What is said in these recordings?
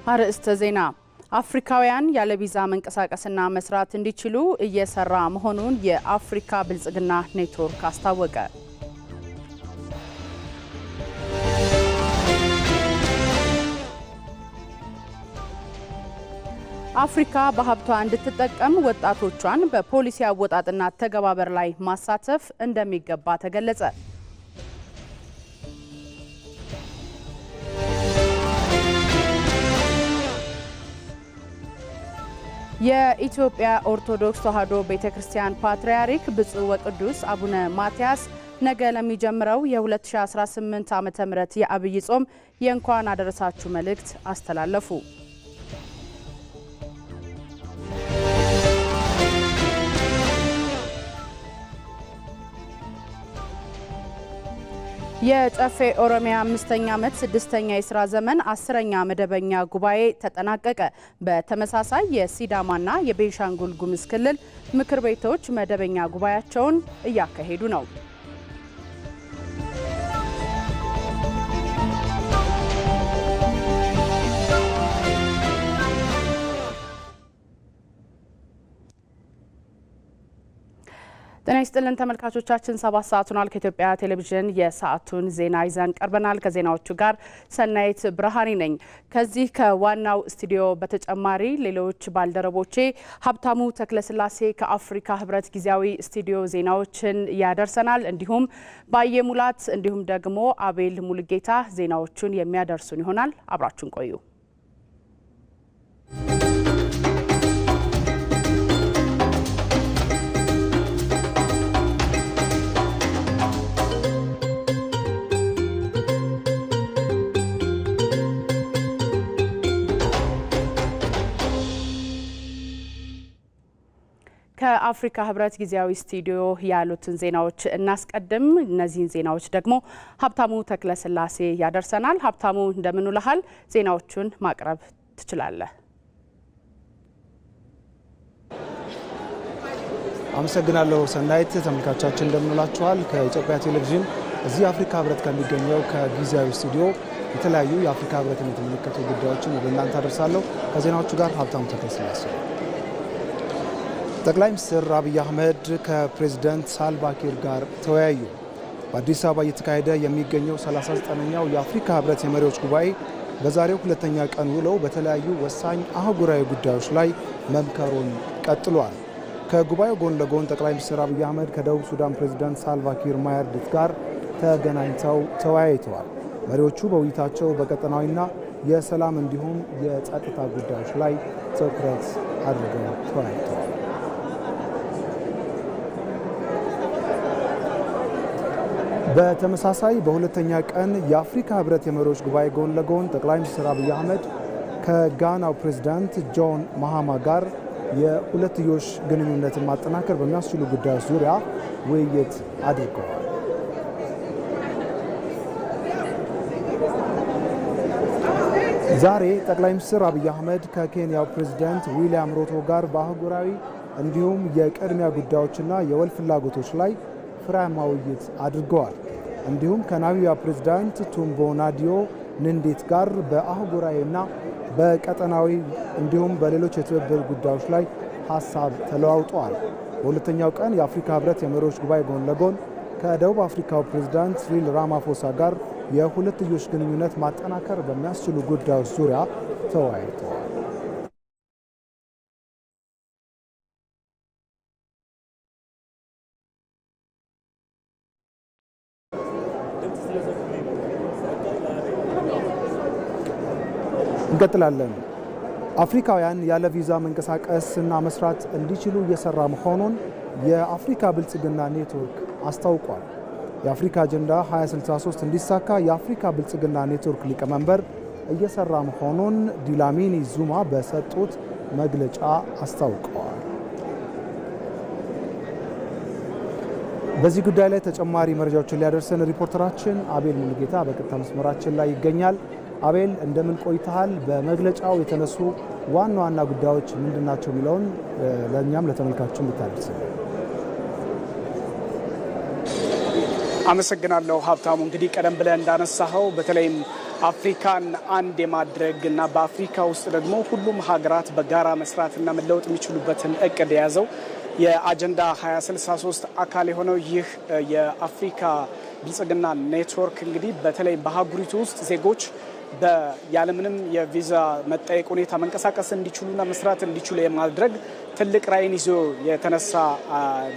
አርእስተ ዜና አፍሪካውያን ያለ ቪዛ መንቀሳቀስና መስራት እንዲችሉ እየሰራ መሆኑን የአፍሪካ ብልጽግና ኔትወርክ አስታወቀ። አፍሪካ በሀብቷ እንድትጠቀም ወጣቶቿን በፖሊሲ አወጣጥና ተገባበር ላይ ማሳተፍ እንደሚገባ ተገለጸ። የኢትዮጵያ ኦርቶዶክስ ተዋሕዶ ቤተክርስቲያን ፓትርያርክ ብፁዕ ወቅዱስ አቡነ ማትያስ ነገ ለሚጀምረው የ2018 ዓመተ ምህረት የአብይ ጾም የእንኳን አደረሳችሁ መልእክት አስተላለፉ። የጨፌ ኦሮሚያ 5ኛ ዓመት 6ኛ የሥራ ዘመን 10ኛ መደበኛ ጉባኤ ተጠናቀቀ። በተመሳሳይ የሲዳማና የቤንሻንጉል ጉሙዝ ክልል ምክር ቤቶች መደበኛ ጉባኤያቸውን እያካሄዱ ነው። ጤና ይስጥልን ተመልካቾቻችን፣ 7 ሰዓት ሆኗል። ከኢትዮጵያ ቴሌቪዥን የሰዓቱን ዜና ይዘን ቀርበናል። ከዜናዎቹ ጋር ሰናይት ብርሃኔ ነኝ። ከዚህ ከዋናው ስቱዲዮ በተጨማሪ ሌሎች ባልደረቦቼ ሀብታሙ ተክለስላሴ ከአፍሪካ ህብረት ጊዜያዊ ስቱዲዮ ዜናዎችን ያደርሰናል። እንዲሁም ባየሙላት እንዲሁም ደግሞ አቤል ሙልጌታ ዜናዎቹን የሚያደርሱን ይሆናል። አብራችሁን ቆዩ። ከአፍሪካ ህብረት ጊዜያዊ ስቱዲዮ ያሉትን ዜናዎች እናስቀድም። እነዚህን ዜናዎች ደግሞ ሀብታሙ ተክለስላሴ ያደርሰናል። ሀብታሙ እንደምን ውለሃል? ዜናዎቹን ማቅረብ ትችላለህ። አመሰግናለሁ ሰናይት። ተመልካቾቻችን እንደምን ውላችኋል? ከኢትዮጵያ ቴሌቪዥን እዚህ አፍሪካ ህብረት ከሚገኘው ከጊዜያዊ ስቱዲዮ የተለያዩ የአፍሪካ ህብረትን የተመለከቱ ጉዳዮችን ወደ እናንተ አደርሳለሁ። ከዜናዎቹ ጋር ሀብታሙ ተክለስላሴ። ጠቅላይ ሚኒስትር አብይ አህመድ ከፕሬዝዳንት ሳልቫ ኪር ጋር ተወያዩ። በአዲስ አበባ እየተካሄደ የሚገኘው 39ኛው የአፍሪካ ህብረት የመሪዎች ጉባኤ በዛሬው ሁለተኛ ቀን ውለው በተለያዩ ወሳኝ አህጉራዊ ጉዳዮች ላይ መምከሩን ቀጥሏል። ከጉባኤው ጎን ለጎን ጠቅላይ ሚኒስትር አብይ አህመድ ከደቡብ ሱዳን ፕሬዝዳንት ሳልቫ ኪር ማያርዲት ጋር ተገናኝተው ተወያይተዋል። መሪዎቹ በውይይታቸው በቀጠናዊና የሰላም እንዲሁም የጸጥታ ጉዳዮች ላይ ትኩረት አድርገው ተወያይተዋል። በተመሳሳይ በሁለተኛ ቀን የአፍሪካ ህብረት የመሪዎች ጉባኤ ጎን ለጎን ጠቅላይ ሚኒስትር አብይ አህመድ ከጋናው ፕሬዝዳንት ጆን ማሃማ ጋር የሁለትዮሽ ግንኙነትን ማጠናከር በሚያስችሉ ጉዳዮች ዙሪያ ውይይት አድርገዋል። ዛሬ ጠቅላይ ሚኒስትር አብይ አህመድ ከኬንያው ፕሬዝዳንት ዊሊያም ሩቶ ጋር በአህጉራዊ እንዲሁም የቅድሚያ ጉዳዮችና የወል ፍላጎቶች ላይ ፍሬያማ ውይይት አድርገዋል። እንዲሁም ከናሚቢያ ፕሬዝዳንት ቱምቦ ናዲዮ ንንዴት ጋር በአህጉራዊና በቀጠናዊ እንዲሁም በሌሎች የትብብር ጉዳዮች ላይ ሀሳብ ተለዋውጠዋል። በሁለተኛው ቀን የአፍሪካ ህብረት የመሪዎች ጉባኤ ጎን ለጎን ከደቡብ አፍሪካው ፕሬዝዳንት ሲሪል ራማፎሳ ጋር የሁለትዮሽ ግንኙነት ማጠናከር በሚያስችሉ ጉዳዮች ዙሪያ ተወያይተዋል። እንቀጥላለን። አፍሪካውያን ያለ ቪዛ መንቀሳቀስና መስራት እንዲችሉ እየሰራ መሆኑን የአፍሪካ ብልጽግና ኔትወርክ አስታውቋል። የአፍሪካ አጀንዳ 2063 እንዲሳካ የአፍሪካ ብልጽግና ኔትወርክ ሊቀመንበር እየሰራ መሆኑን ዲላሚኒ ዙማ በሰጡት መግለጫ አስታውቀዋል። በዚህ ጉዳይ ላይ ተጨማሪ መረጃዎችን ሊያደርሰን ሪፖርተራችን አቤል ሙሉጌታ በቀጥታ መስመራችን ላይ ይገኛል። አቤል እንደምን ቆይተሃል? በመግለጫው የተነሱ ዋና ዋና ጉዳዮች ምንድናቸው የሚለውን ለእኛም ለተመልካቾችም ብታደርስ። አመሰግናለሁ ሀብታሙ። እንግዲህ ቀደም ብለህ እንዳነሳኸው በተለይም አፍሪካን አንድ የማድረግ እና በአፍሪካ ውስጥ ደግሞ ሁሉም ሀገራት በጋራ መስራትና መለወጥ የሚችሉበትን እቅድ የያዘው የአጀንዳ 2063 አካል የሆነው ይህ የአፍሪካ ብልጽግና ኔትወርክ እንግዲህ በተለይ በአህጉሪቱ ውስጥ ዜጎች ያለምንም የቪዛ መጠየቅ ሁኔታ መንቀሳቀስ እንዲችሉና መስራት እንዲችሉ የማድረግ ትልቅ ራዕይን ይዞ የተነሳ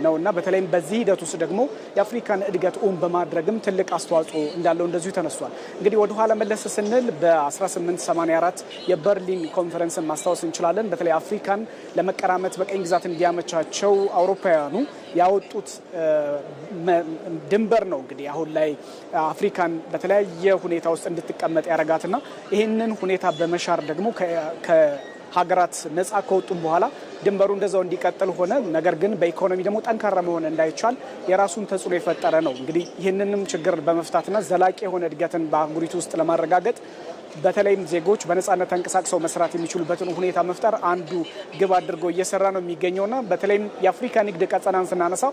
ነውና በተለይም በዚህ ሂደት ውስጥ ደግሞ የአፍሪካን እድገት በማድረግም ትልቅ አስተዋጽኦ እንዳለው እንደዚሁ ተነስቷል። እንግዲህ ወደ ኋላ መለስ ስንል በ1884 የበርሊን ኮንፈረንስን ማስታወስ እንችላለን። በተለይ አፍሪካን ለመቀራመት በቀኝ ግዛት እንዲያመቻቸው አውሮፓውያኑ ያወጡት ድንበር ነው። እንግዲህ አሁን ላይ አፍሪካን በተለያየ ሁኔታ ውስጥ እንድትቀመጥ ያረጋትና ይህንን ሁኔታ በመሻር ደግሞ ከሀገራት ነፃ ከወጡም በኋላ ድንበሩ እንደዛው እንዲቀጥል ሆነ። ነገር ግን በኢኮኖሚ ደግሞ ጠንካራ መሆን እንዳይቻል የራሱን ተጽዕኖ የፈጠረ ነው። እንግዲህ ይህንንም ችግር በመፍታትና ዘላቂ የሆነ እድገትን በአህጉሪቱ ውስጥ ለማረጋገጥ በተለይም ዜጎች በነፃነት ተንቀሳቅሰው መስራት የሚችሉበትን ሁኔታ መፍጠር አንዱ ግብ አድርጎ እየሰራ ነው የሚገኘውና በተለይም የአፍሪካ ንግድ ቀጠናን ስናነሳ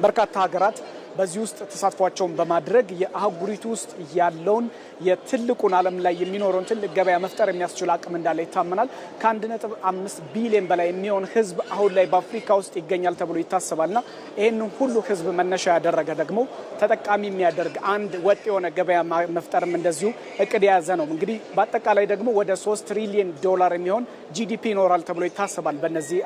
በርካታ ሀገራት በዚህ ውስጥ ተሳትፏቸውን በማድረግ የአህጉሪቱ ውስጥ ያለውን የትልቁን ዓለም ላይ የሚኖረውን ትልቅ ገበያ መፍጠር የሚያስችል አቅም እንዳለ ይታመናል። ከ1.5 ቢሊዮን በላይ የሚሆን ሕዝብ አሁን ላይ በአፍሪካ ውስጥ ይገኛል ተብሎ ይታሰባልና ይህንን ሁሉ ሕዝብ መነሻ ያደረገ ደግሞ ተጠቃሚ የሚያደርግ አንድ ወጥ የሆነ ገበያ መፍጠርም እንደዚሁ እቅድ የያዘ ነው። እንግዲህ በአጠቃላይ ደግሞ ወደ 3 ትሪሊዮን ዶላር የሚሆን ጂዲፒ ይኖራል ተብሎ ይታሰባል በነዚህ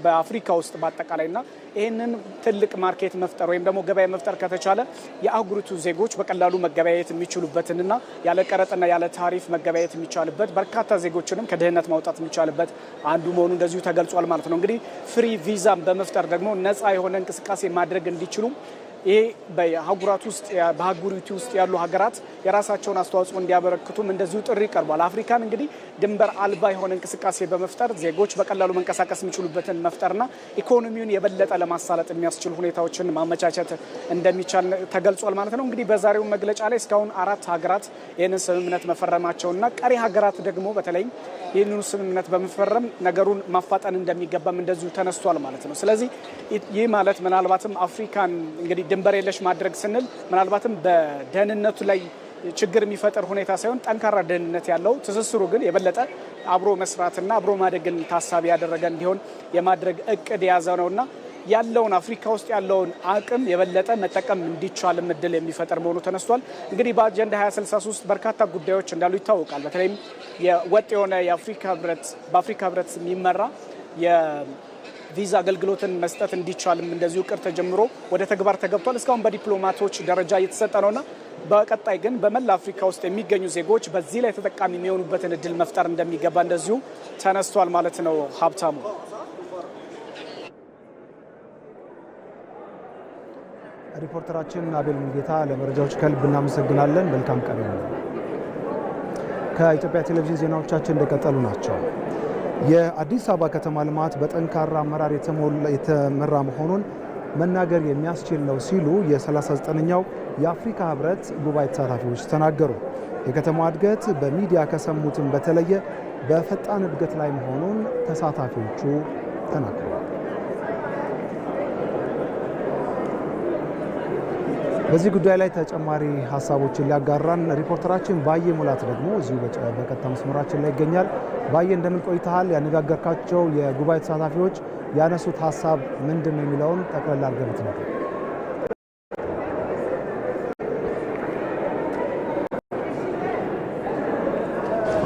በአፍሪካ ውስጥ በአጠቃላይና ይህንን ትልቅ ማርኬት መፍጠር ወይም ደግሞ ገበያ መፍጠር ከተቻለ የአህጉሪቱ ዜጎች በቀላሉ መገበያየት የሚችሉበትንና ያለ ቀረጥና ያለ ታሪፍ መገበያየት የሚቻልበት በርካታ ዜጎችንም ከድህነት ማውጣት የሚቻልበት አንዱ መሆኑ እንደዚሁ ተገልጿል ማለት ነው። እንግዲህ ፍሪ ቪዛን በመፍጠር ደግሞ ነፃ የሆነ እንቅስቃሴ ማድረግ እንዲችሉ ይሄ በአህጉሪቱ ውስጥ ያሉ ሀገራት የራሳቸውን አስተዋጽኦ እንዲያበረክቱም እንደዚሁ ጥሪ ቀርቧል። አፍሪካን እንግዲህ ድንበር አልባ የሆነ እንቅስቃሴ በመፍጠር ዜጎች በቀላሉ መንቀሳቀስ የሚችሉበትን መፍጠርና ኢኮኖሚውን የበለጠ ለማሳለጥ የሚያስችል ሁኔታዎችን ማመቻቸት እንደሚቻል ተገልጿል ማለት ነው። እንግዲህ በዛሬው መግለጫ ላይ እስካሁን 4 ሀገራት ይህንን ስምምነት መፈረማቸውና ቀሪ ሀገራት ደግሞ በተለይም ይህንኑ ስምምነት በመፈረም ነገሩን ማፋጠን እንደሚገባም እንደዚሁ ተነስቷል ማለት ነው። ስለዚህ ይህ ማለት ምናልባትም አፍሪካን እንግዲህ ድንበር የለሽ ማድረግ ስንል ምናልባትም በደህንነቱ ላይ ችግር የሚፈጠር ሁኔታ ሳይሆን ጠንካራ ደህንነት ያለው ትስስሩ ግን የበለጠ አብሮ መስራትና አብሮ ማደግን ታሳቢ ያደረገ እንዲሆን የማድረግ እቅድ የያዘ ነውና ያለውን አፍሪካ ውስጥ ያለውን አቅም የበለጠ መጠቀም እንዲቻል እድል የሚፈጠር መሆኑ ተነስቷል። እንግዲህ በአጀንዳ 2063 በርካታ ጉዳዮች እንዳሉ ይታወቃል። በተለይም የወጥ የሆነ በአፍሪካ ህብረት የሚመራ ቪዛ አገልግሎትን መስጠት እንዲቻልም እንደዚሁ እቅድ ተጀምሮ ወደ ተግባር ተገብቷል። እስካሁን በዲፕሎማቶች ደረጃ እየተሰጠ ነውና በቀጣይ ግን በመላ አፍሪካ ውስጥ የሚገኙ ዜጎች በዚህ ላይ ተጠቃሚ የሚሆኑበትን እድል መፍጠር እንደሚገባ እንደዚሁ ተነስቷል ማለት ነው። ሀብታሙ፣ ሪፖርተራችን አቤል ሙጌታ ለመረጃዎች ከልብ እናመሰግናለን። መልካም ቀን። ከኢትዮጵያ ቴሌቪዥን ዜናዎቻችን እንደቀጠሉ ናቸው። የአዲስ አበባ ከተማ ልማት በጠንካራ አመራር የተመራ መሆኑን መናገር የሚያስችል ነው ሲሉ የ39ኛው የአፍሪካ ህብረት ጉባኤ ተሳታፊዎች ተናገሩ። የከተማዋ እድገት በሚዲያ ከሰሙትም በተለየ በፈጣን እድገት ላይ መሆኑን ተሳታፊዎቹ ተናግረዋል። በዚህ ጉዳይ ላይ ተጨማሪ ሀሳቦችን ሊያጋራን ሪፖርተራችን ባየ ሙላት ደግሞ እዚሁ በቀጥታ መስመራችን ላይ ይገኛል። ባየ እንደምን ቆይተሃል? ያነጋገርካቸው የጉባኤ ተሳታፊዎች ያነሱት ሀሳብ ምንድን ነው የሚለውን ጠቅላላ አድርገህ ነው።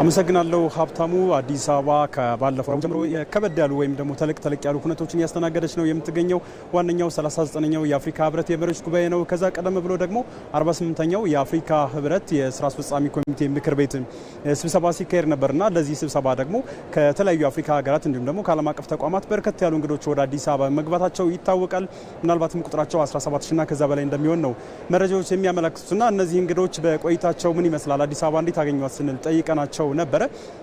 አመሰግናለሁ ሀብታሙ። አዲስ አበባ ከባለፈው ጀምሮ ከበድ ያሉ ወይም ደግሞ ተለቅ ያሉ ሁነቶችን እያስተናገደች ነው የምትገኘው። ዋነኛው 39ኛው የአፍሪካ ህብረት የመሪዎች ጉባኤ ነው። ከዛ ቀደም ብሎ ደግሞ 48ኛው የአፍሪካ ህብረት የስራ አስፈጻሚ ኮሚቴ ምክር ቤት ስብሰባ ሲካሄድ ነበርና ለዚህ ስብሰባ ደግሞ ከተለያዩ የአፍሪካ ሀገራት እንዲሁም ደግሞ ከዓለም አቀፍ ተቋማት በርከት ያሉ እንግዶች ወደ አዲስ አበባ መግባታቸው ይታወቃል። ምናልባትም ቁጥራቸው 17,000ና ከዛ በላይ እንደሚሆን ነው መረጃዎች የሚያመለክቱትና እነዚህ እንግዶች በቆይታቸው ምን ይመስላል፣ አዲስ አበባ እንዴት አገኟት ስንል ጠይቀናቸው ነበረ።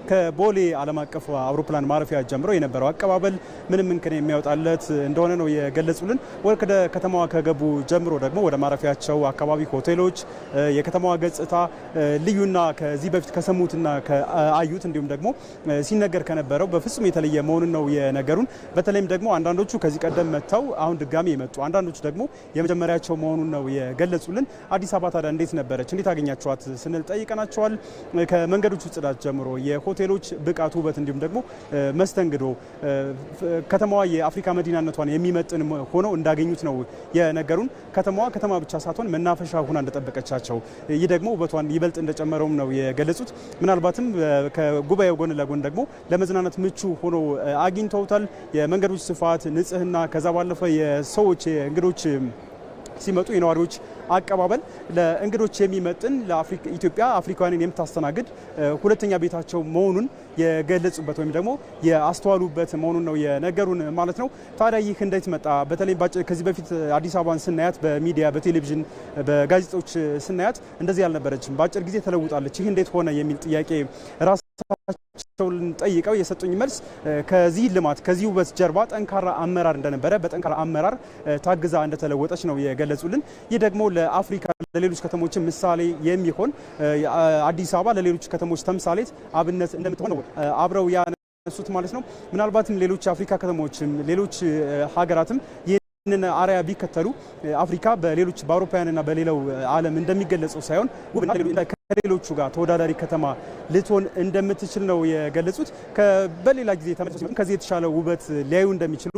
ከቦሌ ዓለም አቀፍ አውሮፕላን ማረፊያ ጀምሮ የነበረው አቀባበል ምንም እንከን የሚያወጣለት እንደሆነ ነው የገለጹልን። ወደ ከተማዋ ከገቡ ጀምሮ ደግሞ ወደ ማረፊያቸው አካባቢ ሆቴሎች፣ የከተማዋ ገጽታ ልዩና ከዚህ በፊት ከሰሙትና ከአዩት እንዲሁም ደግሞ ሲነገር ከነበረው በፍጹም የተለየ መሆኑን ነው የነገሩን። በተለይም ደግሞ አንዳንዶቹ ከዚህ ቀደም መጥተው አሁን ድጋሚ የመጡ አንዳንዶቹ ደግሞ የመጀመሪያቸው መሆኑን ነው የገለጹልን። አዲስ አበባ ታዲያ እንዴት ነበረች፣ እንዴት አገኛችኋት ስንል ጠይቀናቸዋል። ከመንገዶቹ ጽዳት ጀምሮ የሆቴሎች ብቃት፣ ውበት እንዲሁም ደግሞ መስተንግዶ ከተማዋ የአፍሪካ መዲናነቷን የሚመጥን ሆነው እንዳገኙት ነው የነገሩን። ከተማዋ ከተማ ብቻ ሳትሆን መናፈሻ ሆና እንደጠበቀቻቸው፣ ይህ ደግሞ ውበቷን ይበልጥ እንደጨመረውም ነው የገለጹት። ምናልባትም ከጉባኤው ጎን ለጎን ደግሞ ለመዝናናት ምቹ ሆኖ አግኝተውታል። የመንገዶች ስፋት፣ ንጽህና፣ ከዛ ባለፈ የሰዎች እንግዶች ሲመጡ የነዋሪዎች አቀባበል ለእንግዶች የሚመጥን ኢትዮጵያ አፍሪካውያንን የምታስተናግድ ሁለተኛ ቤታቸው መሆኑን የገለጹበት ወይም ደግሞ ያስተዋሉበት መሆኑን ነው የነገሩን ማለት ነው። ታዲያ ይህ እንዴት መጣ? በተለይ ከዚህ በፊት አዲስ አበባን ስናያት በሚዲያ በቴሌቪዥን በጋዜጦች ስናያት እንደዚህ ያልነበረችም፣ በአጭር ጊዜ ተለውጣለች። ይህ እንዴት ሆነ የሚል ጥያቄ ራሳቸውን ጠይቀው የሰጡኝ መልስ ከዚህ ልማት ከዚህ ውበት ጀርባ ጠንካራ አመራር እንደነበረ፣ በጠንካራ አመራር ታግዛ እንደተለወጠች ነው የገለጹልን። ይህ ደግሞ ለአፍሪካ ለሌሎች ከተሞች ምሳሌ የሚሆን አዲስ አበባ ለሌሎች ከተሞች ተምሳሌት አብነት እንደምትሆን ነው አብረው ያነሱት ማለት ነው። ምናልባትም ሌሎች የአፍሪካ ከተሞችም ሌሎች ሀገራትም ይህንን አርአያ ቢከተሉ አፍሪካ በሌሎች በአውሮፓውያንና በሌላው ዓለም እንደሚገለጸው ሳይሆን ከሌሎቹ ጋር ተወዳዳሪ ከተማ ልትሆን እንደምትችል ነው የገለጹት። በሌላ ጊዜ ከዚህ የተሻለ ውበት ሊያዩ እንደሚችሉ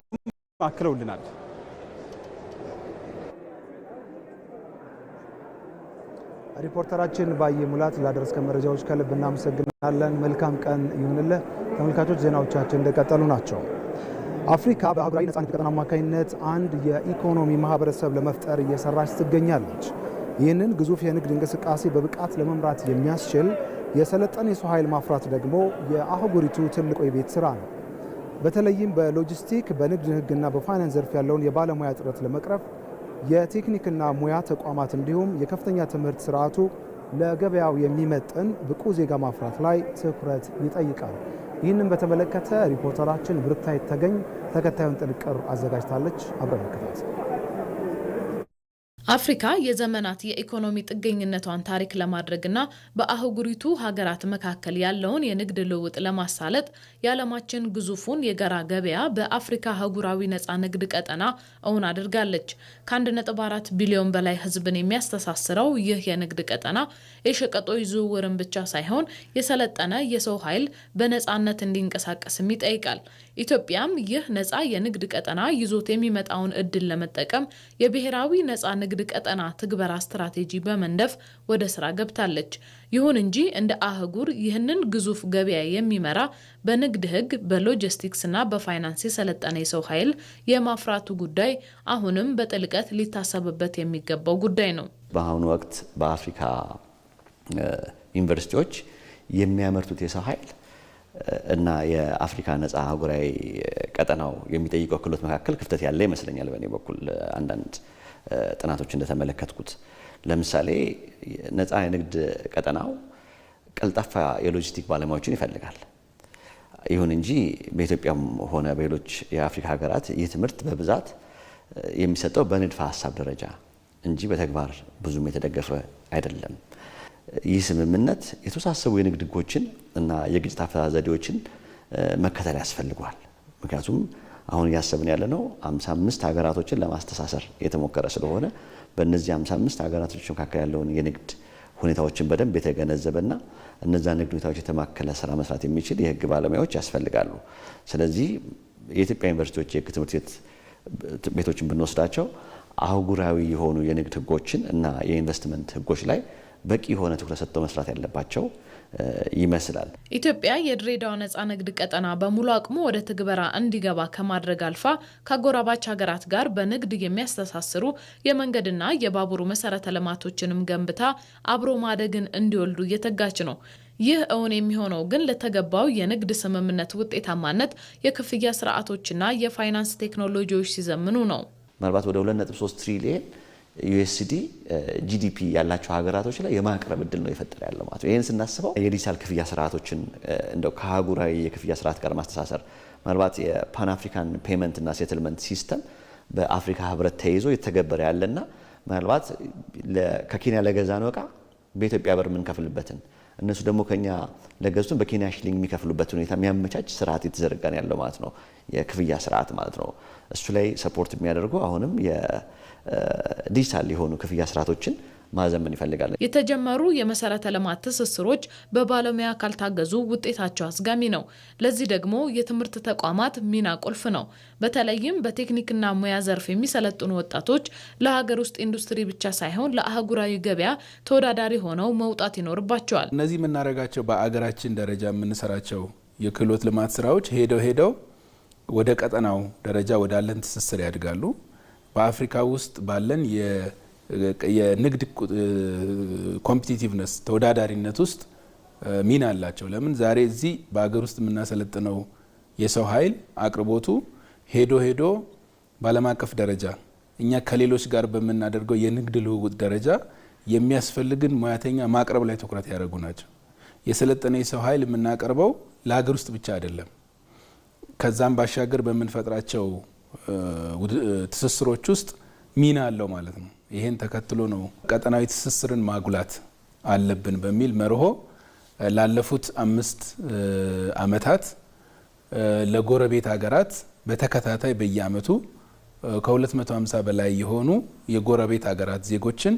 አክለውልናል። ሪፖርተራችን ባየ ሙላት ላደረስከን መረጃዎች ከልብ እናመሰግናለን። መልካም ቀን ይሁንልህ። ተመልካቾች ዜናዎቻችን እንደቀጠሉ ናቸው። አፍሪካ በአህጉራዊ ነጻ ንግድ ቀጠና አማካኝነት አንድ የኢኮኖሚ ማህበረሰብ ለመፍጠር እየሰራች ትገኛለች። ይህንን ግዙፍ የንግድ እንቅስቃሴ በብቃት ለመምራት የሚያስችል የሰለጠነ የሰው ኃይል ማፍራት ደግሞ የአህጉሪቱ ትልቁ የቤት ስራ ነው። በተለይም በሎጂስቲክ በንግድ ሕግና በፋይናንስ ዘርፍ ያለውን የባለሙያ እጥረት ለመቅረፍ የቴክኒክና ሙያ ተቋማት እንዲሁም የከፍተኛ ትምህርት ስርዓቱ ለገበያው የሚመጥን ብቁ ዜጋ ማፍራት ላይ ትኩረት ይጠይቃል። ይህንን በተመለከተ ሪፖርተራችን ብርክታይት ተገኝ ተከታዩን ጥንቅር አዘጋጅታለች። አብረን እንከታተል። አፍሪካ የዘመናት የኢኮኖሚ ጥገኝነቷን ታሪክ ለማድረግና በአህጉሪቱ ሀገራት መካከል ያለውን የንግድ ልውውጥ ለማሳለጥ የዓለማችን ግዙፉን የጋራ ገበያ በአፍሪካ አህጉራዊ ነጻ ንግድ ቀጠና እውን አድርጋለች። ከ1.4 ቢሊዮን በላይ ሕዝብን የሚያስተሳስረው ይህ የንግድ ቀጠና የሸቀጦች ዝውውርን ብቻ ሳይሆን የሰለጠነ የሰው ኃይል በነጻነት እንዲንቀሳቀስም ይጠይቃል። ኢትዮጵያም ይህ ነጻ የንግድ ቀጠና ይዞት የሚመጣውን እድል ለመጠቀም የብሔራዊ ነጻ ንግድ ቀጠና ትግበራ ስትራቴጂ በመንደፍ ወደ ስራ ገብታለች። ይሁን እንጂ እንደ አህጉር ይህንን ግዙፍ ገበያ የሚመራ በንግድ ህግ፣ በሎጂስቲክስና በፋይናንስ የሰለጠነ የሰው ኃይል የማፍራቱ ጉዳይ አሁንም በጥልቀት ሊታሰብበት የሚገባው ጉዳይ ነው። በአሁኑ ወቅት በአፍሪካ ዩኒቨርሲቲዎች የሚያመርቱት የሰው ኃይል እና የአፍሪካ ነጻ አህጉራዊ ቀጠናው የሚጠይቀው ክህሎት መካከል ክፍተት ያለ ይመስለኛል። በእኔ በኩል አንዳንድ ጥናቶች እንደተመለከትኩት ለምሳሌ ነጻ የንግድ ቀጠናው ቀልጣፋ የሎጂስቲክ ባለሙያዎችን ይፈልጋል። ይሁን እንጂ በኢትዮጵያም ሆነ በሌሎች የአፍሪካ ሀገራት ይህ ትምህርት በብዛት የሚሰጠው በንድፈ ሀሳብ ደረጃ እንጂ በተግባር ብዙም የተደገፈ አይደለም። ይህ ስምምነት የተወሳሰቡ የንግድ ህጎችን እና የግጭት አፈታት ዘዴዎችን መከተል ያስፈልጓል። ምክንያቱም አሁን እያሰብን ያለነው 55 ሀገራቶችን ለማስተሳሰር የተሞከረ ስለሆነ በእነዚህ 55 ሀገራቶች መካከል ያለውን የንግድ ሁኔታዎችን በደንብ የተገነዘበና እነዛ ንግድ ሁኔታዎች የተማከለ ስራ መስራት የሚችል የህግ ባለሙያዎች ያስፈልጋሉ። ስለዚህ የኢትዮጵያ ዩኒቨርሲቲዎች የህግ ትምህርት ቤቶችን ብንወስዳቸው አህጉራዊ የሆኑ የንግድ ህጎችን እና የኢንቨስትመንት ህጎች ላይ በቂ የሆነ ትኩረት ሰጥተው መስራት ያለባቸው ይመስላል። ኢትዮጵያ የድሬዳዋ ነጻ ንግድ ቀጠና በሙሉ አቅሙ ወደ ትግበራ እንዲገባ ከማድረግ አልፋ ከአጎራባች ሀገራት ጋር በንግድ የሚያስተሳስሩ የመንገድና የባቡሩ መሰረተ ልማቶችንም ገንብታ አብሮ ማደግን እንዲወልዱ እየተጋች ነው። ይህ እውን የሚሆነው ግን ለተገባው የንግድ ስምምነት ውጤታማነት የክፍያ ስርዓቶችና የፋይናንስ ቴክኖሎጂዎች ሲዘምኑ ነው። ምናልባት ወደ 2.3 ትሪሊየን ዩኤስዲ ጂዲፒ ያላቸው ሀገራቶች ላይ የማቅረብ እድል ነው የፈጠረ ያለው ማለት ነው። ይሄን ስናስበው የዲጂታል ክፍያ ስርዓቶችን እንደው ከአህጉራዊ የክፍያ ስርዓት ጋር ማስተሳሰር ምናልባት የፓን አፍሪካን ፔመንት እና ሴትልመንት ሲስተም በአፍሪካ ህብረት ተይዞ የተገበረ ያለና ምናልባት ከኬንያ ለገዛነው ዕቃ በኢትዮጵያ ብር የምንከፍልበትን እነሱ ደግሞ ከኛ ለገዙን በኬንያ ሽሊንግ የሚከፍሉበት ሁኔታ የሚያመቻች ስርዓት የተዘረጋ ነው ያለው ማለት ነው። የክፍያ ስርዓት ማለት ነው። እሱ ላይ ሰፖርት የሚያደርጉ አሁንም የዲጂታል የሆኑ ክፍያ ስርዓቶችን ማዘመን ይፈልጋል። የተጀመሩ የመሰረተ ልማት ትስስሮች በባለሙያ ካልታገዙ ውጤታቸው አስጋሚ ነው። ለዚህ ደግሞ የትምህርት ተቋማት ሚና ቁልፍ ነው። በተለይም በቴክኒክና ሙያ ዘርፍ የሚሰለጥኑ ወጣቶች ለሀገር ውስጥ ኢንዱስትሪ ብቻ ሳይሆን ለአህጉራዊ ገበያ ተወዳዳሪ ሆነው መውጣት ይኖርባቸዋል። እነዚህ የምናደርጋቸው በአገራችን ደረጃ የምንሰራቸው የክህሎት ልማት ስራዎች ሄደው ወደ ቀጠናው ደረጃ ወዳለን ትስስር ያድጋሉ። በአፍሪካ ውስጥ ባለን የንግድ ኮምፒቲቲቭነስ ተወዳዳሪነት ውስጥ ሚና አላቸው። ለምን ዛሬ እዚህ በአገር ውስጥ የምናሰለጥነው የሰው ኃይል አቅርቦቱ ሄዶ በዓለም አቀፍ ደረጃ እኛ ከሌሎች ጋር በምናደርገው የንግድ ልውውጥ ደረጃ የሚያስፈልግን ሙያተኛ ማቅረብ ላይ ትኩረት ያደርጉ ናቸው። የሰለጠነ የሰው ኃይል የምናቀርበው ለሀገር ውስጥ ብቻ አይደለም። ከዛም ባሻገር በምንፈጥራቸው ትስስሮች ውስጥ ሚና አለው ማለት ነው። ይሄን ተከትሎ ነው ቀጠናዊ ትስስርን ማጉላት አለብን በሚል መርሆ ላለፉት 5 ዓመታት ለጎረቤት ሀገራት በተከታታይ በየአመቱ ከ250 በላይ የሆኑ የጎረቤት ሀገራት ዜጎችን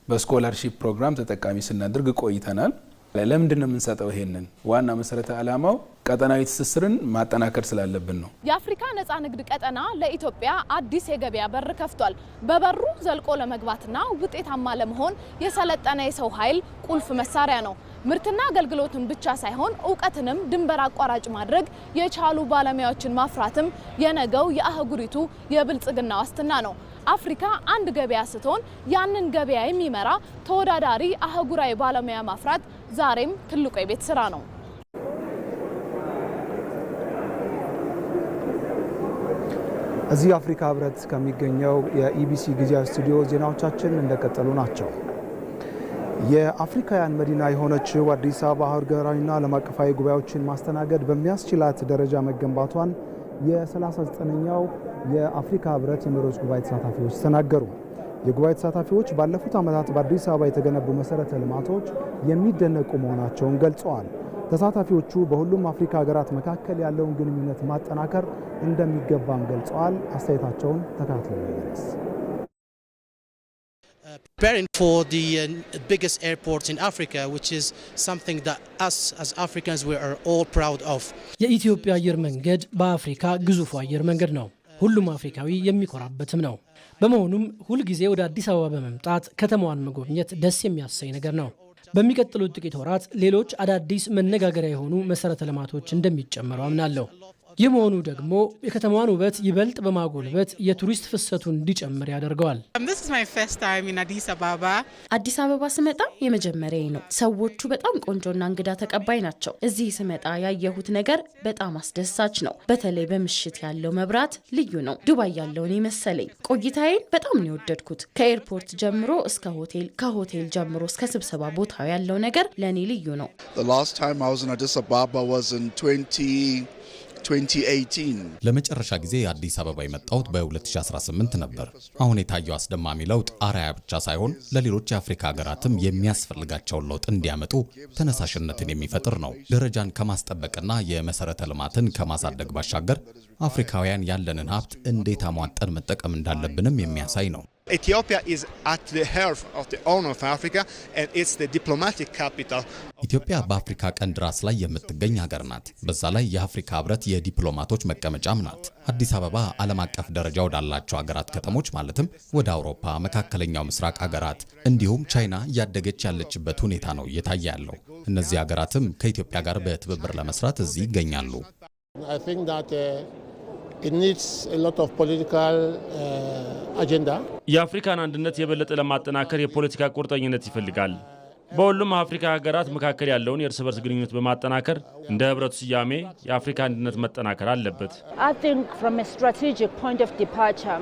በስኮላርሺፕ ፕሮግራም ተጠቃሚ ስናደርግ ቆይተናል። ለምንድን ነው የምንሰጠው? ይሄንን ዋና መሰረተ ዓላማው ቀጠናዊ ትስስርን ማጠናከር ስላለብን ነው። የአፍሪካ ነጻ ንግድ ቀጠና ለኢትዮጵያ አዲስ የገበያ በር ከፍቷል። በበሩ ዘልቆ ለመግባትና ውጤታማ ለመሆን የሰለጠነ የሰው ኃይል ቁልፍ መሳሪያ ነው። ምርትና አገልግሎትን ብቻ ሳይሆን እውቀትንም ድንበር አቋራጭ ማድረግ የቻሉ ባለሙያዎችን ማፍራትም የነገው የአህጉሪቱ የብልጽግና ዋስትና ነው። አፍሪካ አንድ ገበያ ስትሆን ያንን ገበያ የሚመራ ተወዳዳሪ አህጉራዊ ባለሙያ ማፍራት ዛሬም ትልቁ የቤት ስራ ነው። እዚህ አፍሪካ ህብረት ከሚገኘው የኢቢሲ ጊዜያዊ ስቱዲዮ ዜናዎቻችን እንደቀጠሉ ናቸው። የአፍሪካውያን መዲና የሆነችው አዲስ አበባ ሀገራዊና ዓለም አቀፋዊ ጉባኤዎችን ማስተናገድ በሚያስችላት ደረጃ መገንባቷን የ39ኛው የአፍሪካ ህብረት የመሪዎች ጉባኤ ተሳታፊዎች ተናገሩ። የጉባኤ ተሳታፊዎች ባለፉት ዓመታት በአዲስ አበባ የተገነቡ መሰረተ ልማቶች የሚደነቁ መሆናቸውን ገልጸዋል። ተሳታፊዎቹ በሁሉም አፍሪካ ሀገራት መካከል ያለውን ግንኙነት ማጠናከር እንደሚገባም ገልጸዋል። አስተያየታቸውን ተከታትለን እንመለስ። Preparing for the biggest airport in Africa, which is something that us as Africans we are all proud of. የኢትዮጵያ አየር መንገድ በአፍሪካ ግዙፉ አየር መንገድ ነው። ሁሉም አፍሪካዊ የሚኮራበትም ነው። በመሆኑም ሁልጊዜ ወደ አዲስ አበባ በመምጣት ከተማዋን መጎብኘት ደስ የሚያሰኝ ነገር ነው። በሚቀጥሉት ጥቂት ወራት ሌሎች አዳዲስ መነጋገሪያ የሆኑ መሰረተ ልማቶች እንደሚጨመሩ አምናለሁ። ይህ መሆኑ ደግሞ የከተማዋን ውበት ይበልጥ በማጎልበት የቱሪስት ፍሰቱን እንዲጨምር ያደርገዋል። አዲስ አበባ ስመጣ የመጀመሪያዬ ነው። ሰዎቹ በጣም ቆንጆና እንግዳ ተቀባይ ናቸው። እዚህ ስመጣ ያየሁት ነገር በጣም አስደሳች ነው። በተለይ በምሽት ያለው መብራት ልዩ ነው። ዱባይ ያለውን መሰለኝ። ቆይታዬን በጣም ነው የወደድኩት። ከኤርፖርት ጀምሮ እስከ ሆቴል፣ ከሆቴል ጀምሮ እስከ ስብሰባ ቦታው ያለው ነገር ለኔ ልዩ ነው። ለመጨረሻ ጊዜ አዲስ አበባ የመጣሁት በ2018 ነበር። አሁን የታየው አስደማሚ ለውጥ አርአያ ብቻ ሳይሆን ለሌሎች የአፍሪካ ሀገራትም የሚያስፈልጋቸውን ለውጥ እንዲያመጡ ተነሳሽነትን የሚፈጥር ነው። ደረጃን ከማስጠበቅና የመሰረተ ልማትን ከማሳደግ ባሻገር አፍሪካውያን ያለንን ሀብት እንዴት አሟጠን መጠቀም እንዳለብንም የሚያሳይ ነው። Ethiopia is at the heart of the Horn of Africa and it's the diplomatic capital. ኢትዮጵያ በአፍሪካ ቀንድ ራስ ላይ የምትገኝ ሀገር ናት። በዛ ላይ የአፍሪካ ህብረት የዲፕሎማቶች መቀመጫም ናት። አዲስ አበባ ዓለም አቀፍ ደረጃ ወዳላቸው ሀገራት ከተሞች ማለትም ወደ አውሮፓ፣ መካከለኛው ምስራቅ ሀገራት እንዲሁም ቻይና እያደገች ያለችበት ሁኔታ ነው እየታየ ያለው። እነዚህ ሀገራትም ከኢትዮጵያ ጋር በትብብር ለመስራት እዚህ ይገኛሉ። I think that it needs a lot of political agenda. የአፍሪካን አንድነት የበለጠ ለማጠናከር የፖለቲካ ቁርጠኝነት ይፈልጋል። በሁሉም አፍሪካ ሀገራት መካከል ያለውን የእርስ በርስ ግንኙነት በማጠናከር እንደ ህብረቱ ስያሜ የአፍሪካ አንድነት መጠናከር አለበት። I think from a strategic point of departure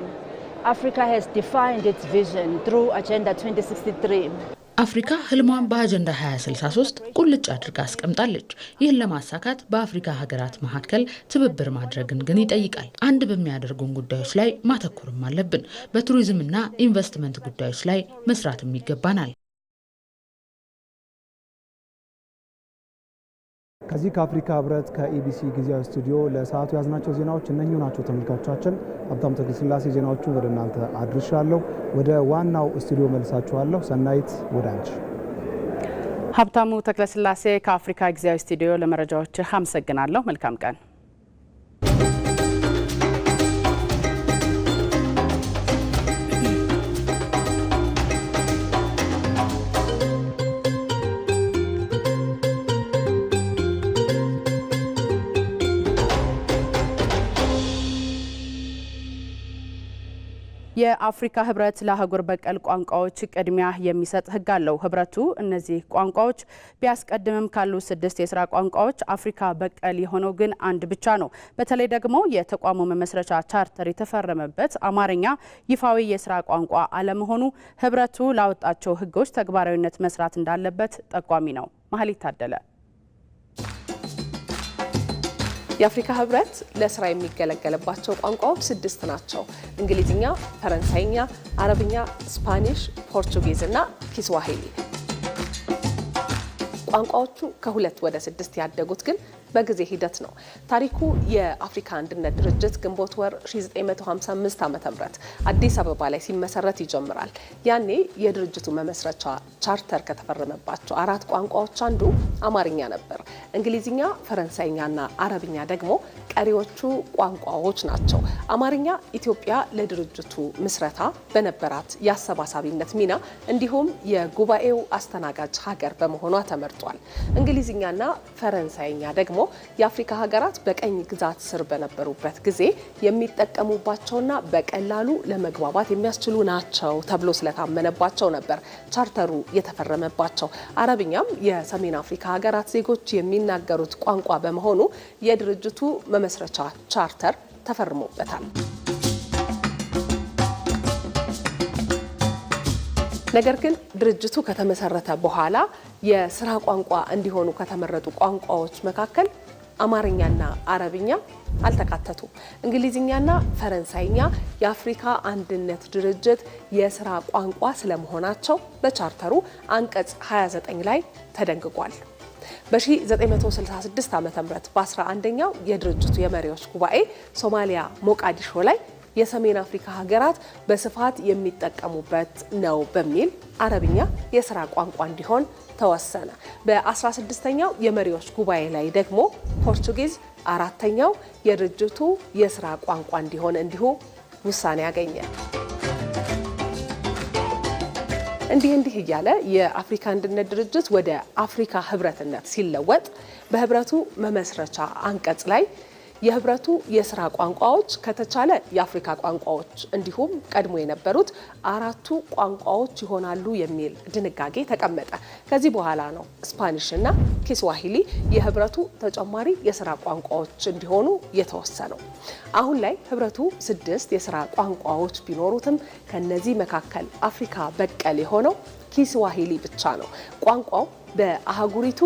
Africa has defined its vision through Agenda 2063. አፍሪካ ህልሟን በአጀንዳ 2063 ቁልጭ አድርጋ አስቀምጣለች። ይህን ለማሳካት በአፍሪካ ሀገራት መካከል ትብብር ማድረግን ግን ይጠይቃል። አንድ በሚያደርጉን ጉዳዮች ላይ ማተኮርም አለብን። በቱሪዝምና ኢንቨስትመንት ጉዳዮች ላይ መስራትም ይገባናል። ከዚህ ከአፍሪካ ህብረት ከኢቢሲ ጊዜያዊ ስቱዲዮ ለሰዓቱ ያዝናቸው ዜናዎች እነኚሁ ናቸው። ተመልካቾቻችን ሀብታሙ ተክለስላሴ ዜናዎቹን ወደ እናንተ አድርሻለሁ። ወደ ዋናው ስቱዲዮ መልሳችኋለሁ። ሰናይት ወደ አንቺ። ሀብታሙ ተክለስላሴ ከአፍሪካ ጊዜያዊ ስቱዲዮ ለመረጃዎች አመሰግናለሁ። መልካም ቀን። የአፍሪካ ህብረት ለአህጉር በቀል ቋንቋዎች ቅድሚያ የሚሰጥ ህግ አለው። ህብረቱ እነዚህ ቋንቋዎች ቢያስቀድምም ካሉ 6 የስራ ቋንቋዎች አፍሪካ በቀል የሆነው ግን አንድ ብቻ ነው። በተለይ ደግሞ የተቋሙ መመስረቻ ቻርተር የተፈረመበት አማርኛ ይፋዊ የስራ ቋንቋ አለመሆኑ ህብረቱ ላወጣቸው ህጎች ተግባራዊነት መስራት እንዳለበት ጠቋሚ ነው። መሀሊት ታደለ። የአፍሪካ ህብረት ለስራ የሚገለገልባቸው ቋንቋዎች 6 ናቸው። እንግሊዝኛ፣ ፈረንሳይኛ፣ አረብኛ፣ ስፓኒሽ፣ ፖርቱጊዝ እና ኪስዋሂሊ። ቋንቋዎቹ ከ2 ወደ 6 ያደጉት ግን በጊዜ ሂደት ነው። ታሪኩ የአፍሪካ አንድነት ድርጅት ግንቦት ወር 1955 ዓ.ም አዲስ አበባ ላይ ሲመሰረት ይጀምራል። ያኔ የድርጅቱ መመስረቻ ቻርተር ከተፈረመባቸው 4 ቋንቋዎች አንዱ አማርኛ ነበር። እንግሊዝኛ፣ ፈረንሳይኛና አረብኛ ደግሞ ቀሪዎቹ ቋንቋዎች ናቸው። አማርኛ ኢትዮጵያ ለድርጅቱ ምስረታ በነበራት የአሰባሳቢነት ሚና እንዲሁም የጉባኤው አስተናጋጅ ሀገር በመሆኗ ተመርጧል። እንግሊዝኛና ፈረንሳይኛ ደግሞ የአፍሪካ ሀገራት በቀኝ ግዛት ስር በነበሩበት ጊዜ የሚጠቀሙባቸውና በቀላሉ ለመግባባት የሚያስችሉ ናቸው ተብሎ ስለታመነባቸው ነበር ቻርተሩ የተፈረመባቸው። አረብኛም የሰሜን አፍሪካ ሀገራት ዜጎች የሚናገሩት ቋንቋ በመሆኑ የድርጅቱ መመስረቻ ቻርተር ተፈርሞበታል። ነገር ግን ድርጅቱ ከተመሰረተ በኋላ የስራ ቋንቋ እንዲሆኑ ከተመረጡ ቋንቋዎች መካከል አማርኛና አረብኛ አልተካተቱም። እንግሊዝኛና ፈረንሳይኛ የአፍሪካ አንድነት ድርጅት የስራ ቋንቋ ስለመሆናቸው በቻርተሩ አንቀጽ 29 ላይ ተደንግጓል። በ1966 ዓ.ም በ11ኛው የድርጅቱ የመሪዎች ጉባኤ ሶማሊያ ሞቃዲሾ ላይ የሰሜን አፍሪካ ሀገራት በስፋት የሚጠቀሙበት ነው በሚል አረብኛ የስራ ቋንቋ እንዲሆን ተወሰነ። በ16ኛው የመሪዎች ጉባኤ ላይ ደግሞ ፖርቱጊዝ 4ኛው የድርጅቱ የስራ ቋንቋ እንዲሆን እንዲሁ ውሳኔ ያገኘ። እንዲህ እያለ የአፍሪካ አንድነት ድርጅት ወደ አፍሪካ ህብረትነት ሲለወጥ በህብረቱ መመስረቻ አንቀጽ ላይ የህብረቱ የስራ ቋንቋዎች ከተቻለ የአፍሪካ ቋንቋዎች እንዲሁም ቀድሞ የነበሩት 4ቱ ቋንቋዎች ይሆናሉ የሚል ድንጋጌ ተቀመጠ። ከዚህ በኋላ ነው ስፓኒሽ እና ኪስዋሂሊ የህብረቱ ተጨማሪ የስራ ቋንቋዎች እንዲሆኑ የተወሰነው። አሁን ላይ ህብረቱ 6 የስራ ቋንቋዎች ቢኖሩትም ከነዚህ መካከል አፍሪካ በቀል የሆነው ኪስዋሂሊ ብቻ ነው። ቋንቋው በአህጉሪቱ